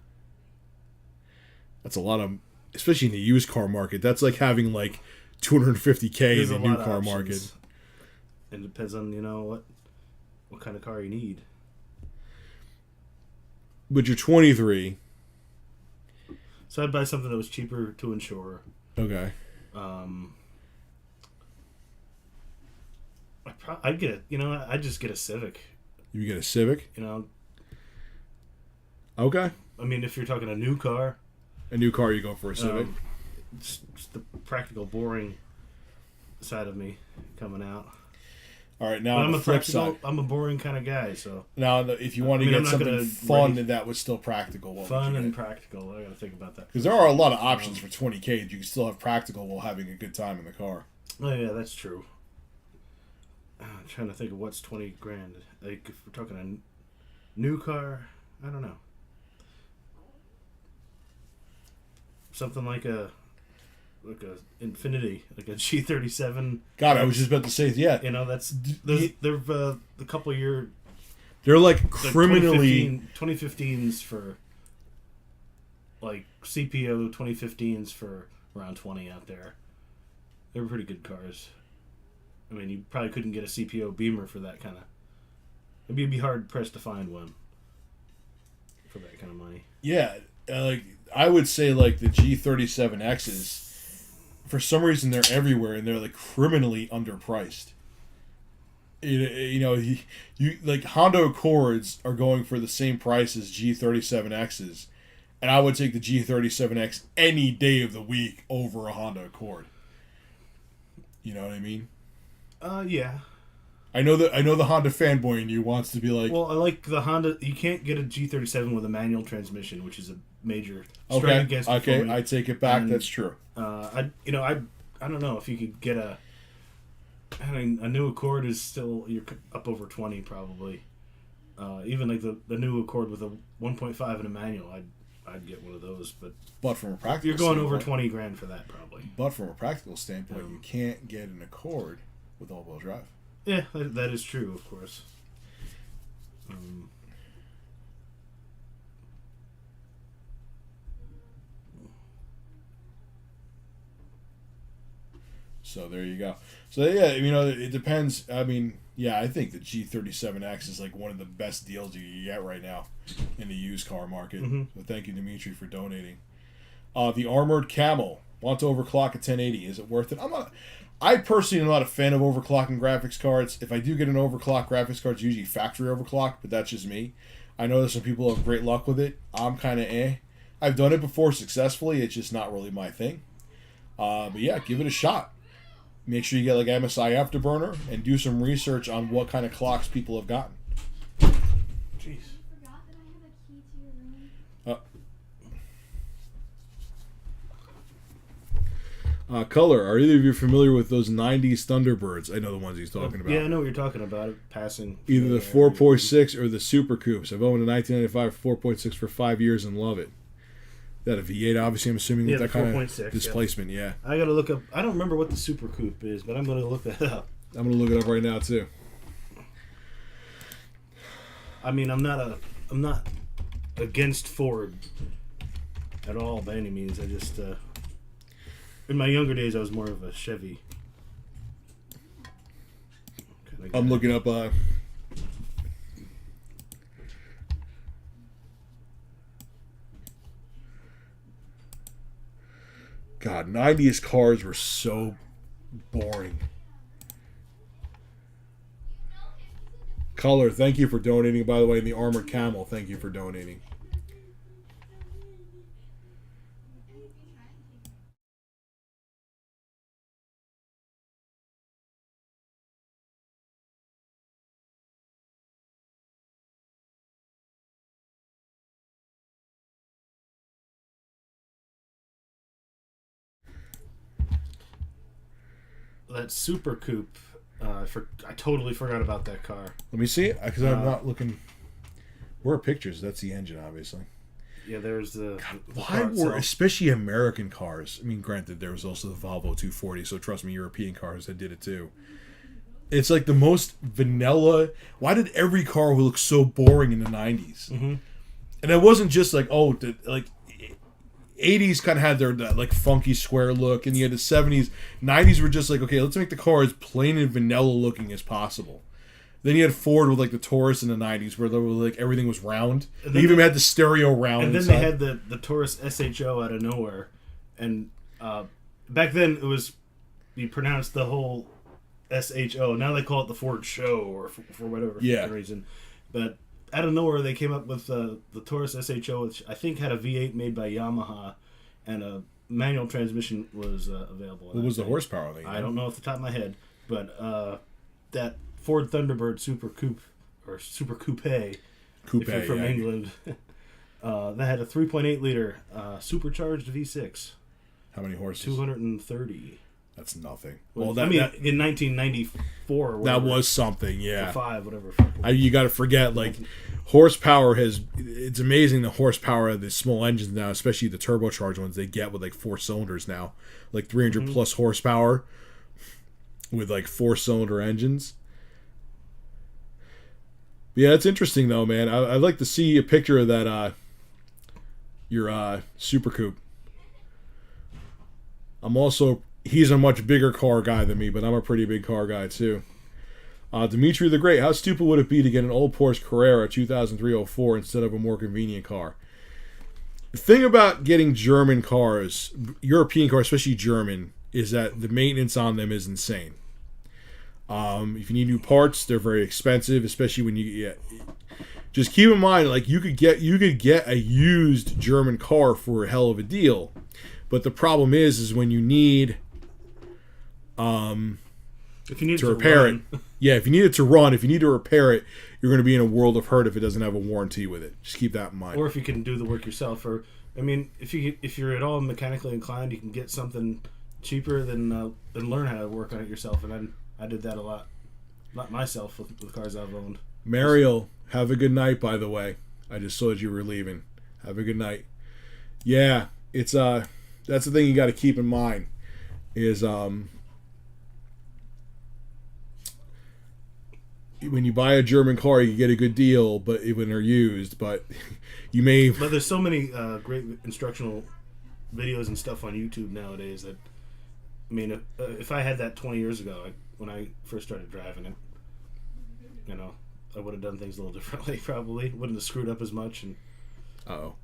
That's a lot of... Especially in the used car market. That's like having like 250K in the new car market. It depends on, what kind of car you need. But you're 23. So I'd buy something that was cheaper to insure. Okay. I'd get I'd just get a Civic. You get a Civic? Okay. I mean, if you're talking a new car. A new car, you go for a Civic? It's the practical, boring side of me coming out. All right, now on the flip side. I'm a boring kind of guy, so. Now, if you want to get something fun that was still practical. Fun and practical. I got to think about that. Because there are a lot of options for 20K. You can still have practical while having a good time in the car. Oh, yeah, that's true. I'm trying to think of what's 20 grand. Like, if we're talking a new car, I don't know. Something like a Infinity, like a G37. God, I was just about to say, yeah. They're the couple year. They're like criminally 2015s for like CPO 2015s for around 20 out there. They were pretty good cars. I mean, you probably couldn't get a CPO Beamer for that kind of. It'd be hard pressed to find one for that kind of money. Yeah, like I would say, like the G37Xs. For some reason, they're everywhere, and they're like criminally underpriced. You like Honda Accords are going for the same price as G37Xs, and I would take the G37X any day of the week over a Honda Accord. You know what I mean? Yeah. I know the Honda fanboy in you wants to be like. Well, I like the Honda. You can't get a G37 with a manual transmission, which is a major strike against. Okay, I take it back. That's true. I don't know if you could get a new Accord is still you're up over 20 probably. Even like the new Accord with a 1.5 and a manual, I'd get one of those. But from a practical, you're going over 20 grand for that probably. But from a practical standpoint, you can't get an Accord with all-wheel drive. Yeah, that is true, of course. So there you go. So yeah, it depends. I mean, yeah, I think the G37X is like one of the best deals you can get right now in the used car market. Mm-hmm. So thank you, Dimitri, for donating. The Armored Camel. Want to overclock a 1080? Is it worth it? I personally am not a fan of overclocking graphics cards. If I do get an overclock graphics card, it's usually factory overclock, but that's just me. I know there's some people who have great luck with it. I'm kind of I've done it before successfully. It's just not really my thing. But yeah, give it a shot. Make sure you get like MSI Afterburner and do some research on what kind of clocks people have gotten. Jeez. Color. Are either of you familiar with those 90s Thunderbirds? I know the ones he's talking about. Yeah, I know what you're talking about. Passing. Either the 4.6 or the Super Coupes. I've owned a 1995 4.6 for 5 years and love it. That a V8, obviously, I'm assuming, with that kind of displacement, yeah. I gotta look up. I don't remember what the Super Coupe is, but I'm gonna look that up. I'm gonna look it up right now too. I mean, I'm not against Ford at all by any means. I just in my younger days I was more of a Chevy. I'm looking up God, 90s cars were so boring. Color, thank you for donating, by the way, and the Armored Camel, thank you for donating. That Super Coupe, I totally forgot about that car. Let me see it, because I'm not looking. Where are pictures? That's the engine, obviously. Yeah, there's the. Why were, especially American cars? I mean, granted, there was also the Volvo 240, so trust me, European cars that did it too. It's like the most vanilla. Why did every car look so boring in the 90s? Mm-hmm. And it wasn't just like, oh, like 80s kind of had their that, like funky square look, and you had the 70s. 90s were just like, okay, let's make the car as plain and vanilla looking as possible. Then you had Ford with like the Taurus in the 90s, where like everything was round. They even had the stereo round. And then inside. they had the Taurus SHO out of nowhere, and back then it was you pronounced the whole SHO. Now they call it the Ford Show, or for whatever reason. But out of nowhere, they came up with the Taurus SHO, which I think had a V8 made by Yamaha, and a manual transmission was available. What was the horsepower thing? I don't know off the top of my head, but that Ford Thunderbird Super Coupe, or Super Coupe, if you're from England, that had a 3.8 liter supercharged V6. How many horses? 230. That's nothing. Well, in 1994. Or that was something, yeah. 5, whatever. You got to forget, like, horsepower it's amazing the horsepower of the small engines now, especially the turbocharged ones they get with, like, 4 cylinders now. Like, 300 plus horsepower with, like, 4-cylinder engines. Yeah, it's interesting, though, man. I'd like to see a picture of that, your Super Coupe. He's a much bigger car guy than me, but I'm a pretty big car guy, too. Dimitri the Great, how stupid would it be to get an old Porsche Carrera 2003-04 instead of a more convenient car? The thing about getting German cars, European cars, especially German, is that the maintenance on them is insane. If you need new parts, they're very expensive, especially when you get... Just keep in mind, like, you could get a used German car for a hell of a deal, but the problem is when you need... if you need to repair it. Yeah, if you need it to run, if you need to repair it, you're going to be in a world of hurt if it doesn't have a warranty with it. Just keep that in mind. Or if you can do the work yourself. Or, I mean, if you're at all mechanically inclined, you can get something cheaper than learn how to work on it yourself. And I did that a lot. Not myself with cars I've owned. Mariel, have a good night, by the way. I just saw that you were leaving. Have a good night. Yeah, it's that's the thing you got to keep in mind is when you buy a German car, you get a good deal, but when they're used, but you may. But there's so many great instructional videos and stuff on YouTube nowadays that, I mean, if I had that 20 years ago, when I first started driving it, I would have done things a little differently. Probably wouldn't have screwed up as much. And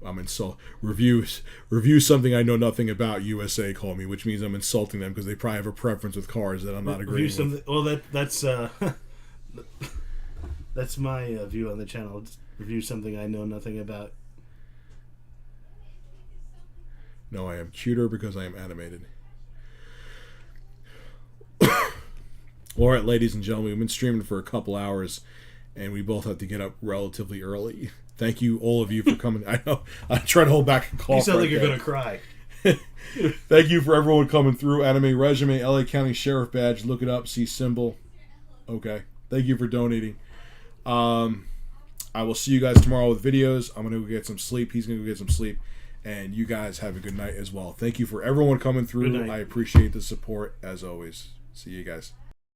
I'm insulted. Review something I know nothing about. USA call me, which means I'm insulting them because they probably have a preference with cars that I'm not agreeing with. Well, that's. That's my view on the channel. Just review something I know nothing about. No, I am cuter because I am animated. All right, ladies and gentlemen, we've been streaming for a couple hours, and we both have to get up relatively early. Thank you, all of you, for coming. I know I try to hold back a cough. You sound right like you're there. going to cry. Thank you for everyone coming through. Anime Resume, LA County Sheriff Badge. Look it up. See symbol. Okay. Thank you for donating. I will see you guys tomorrow with videos. I'm going to go get some sleep. He's going to go get some sleep. And you guys have a good night as well. Thank you for everyone coming through. I appreciate the support as always. See you guys.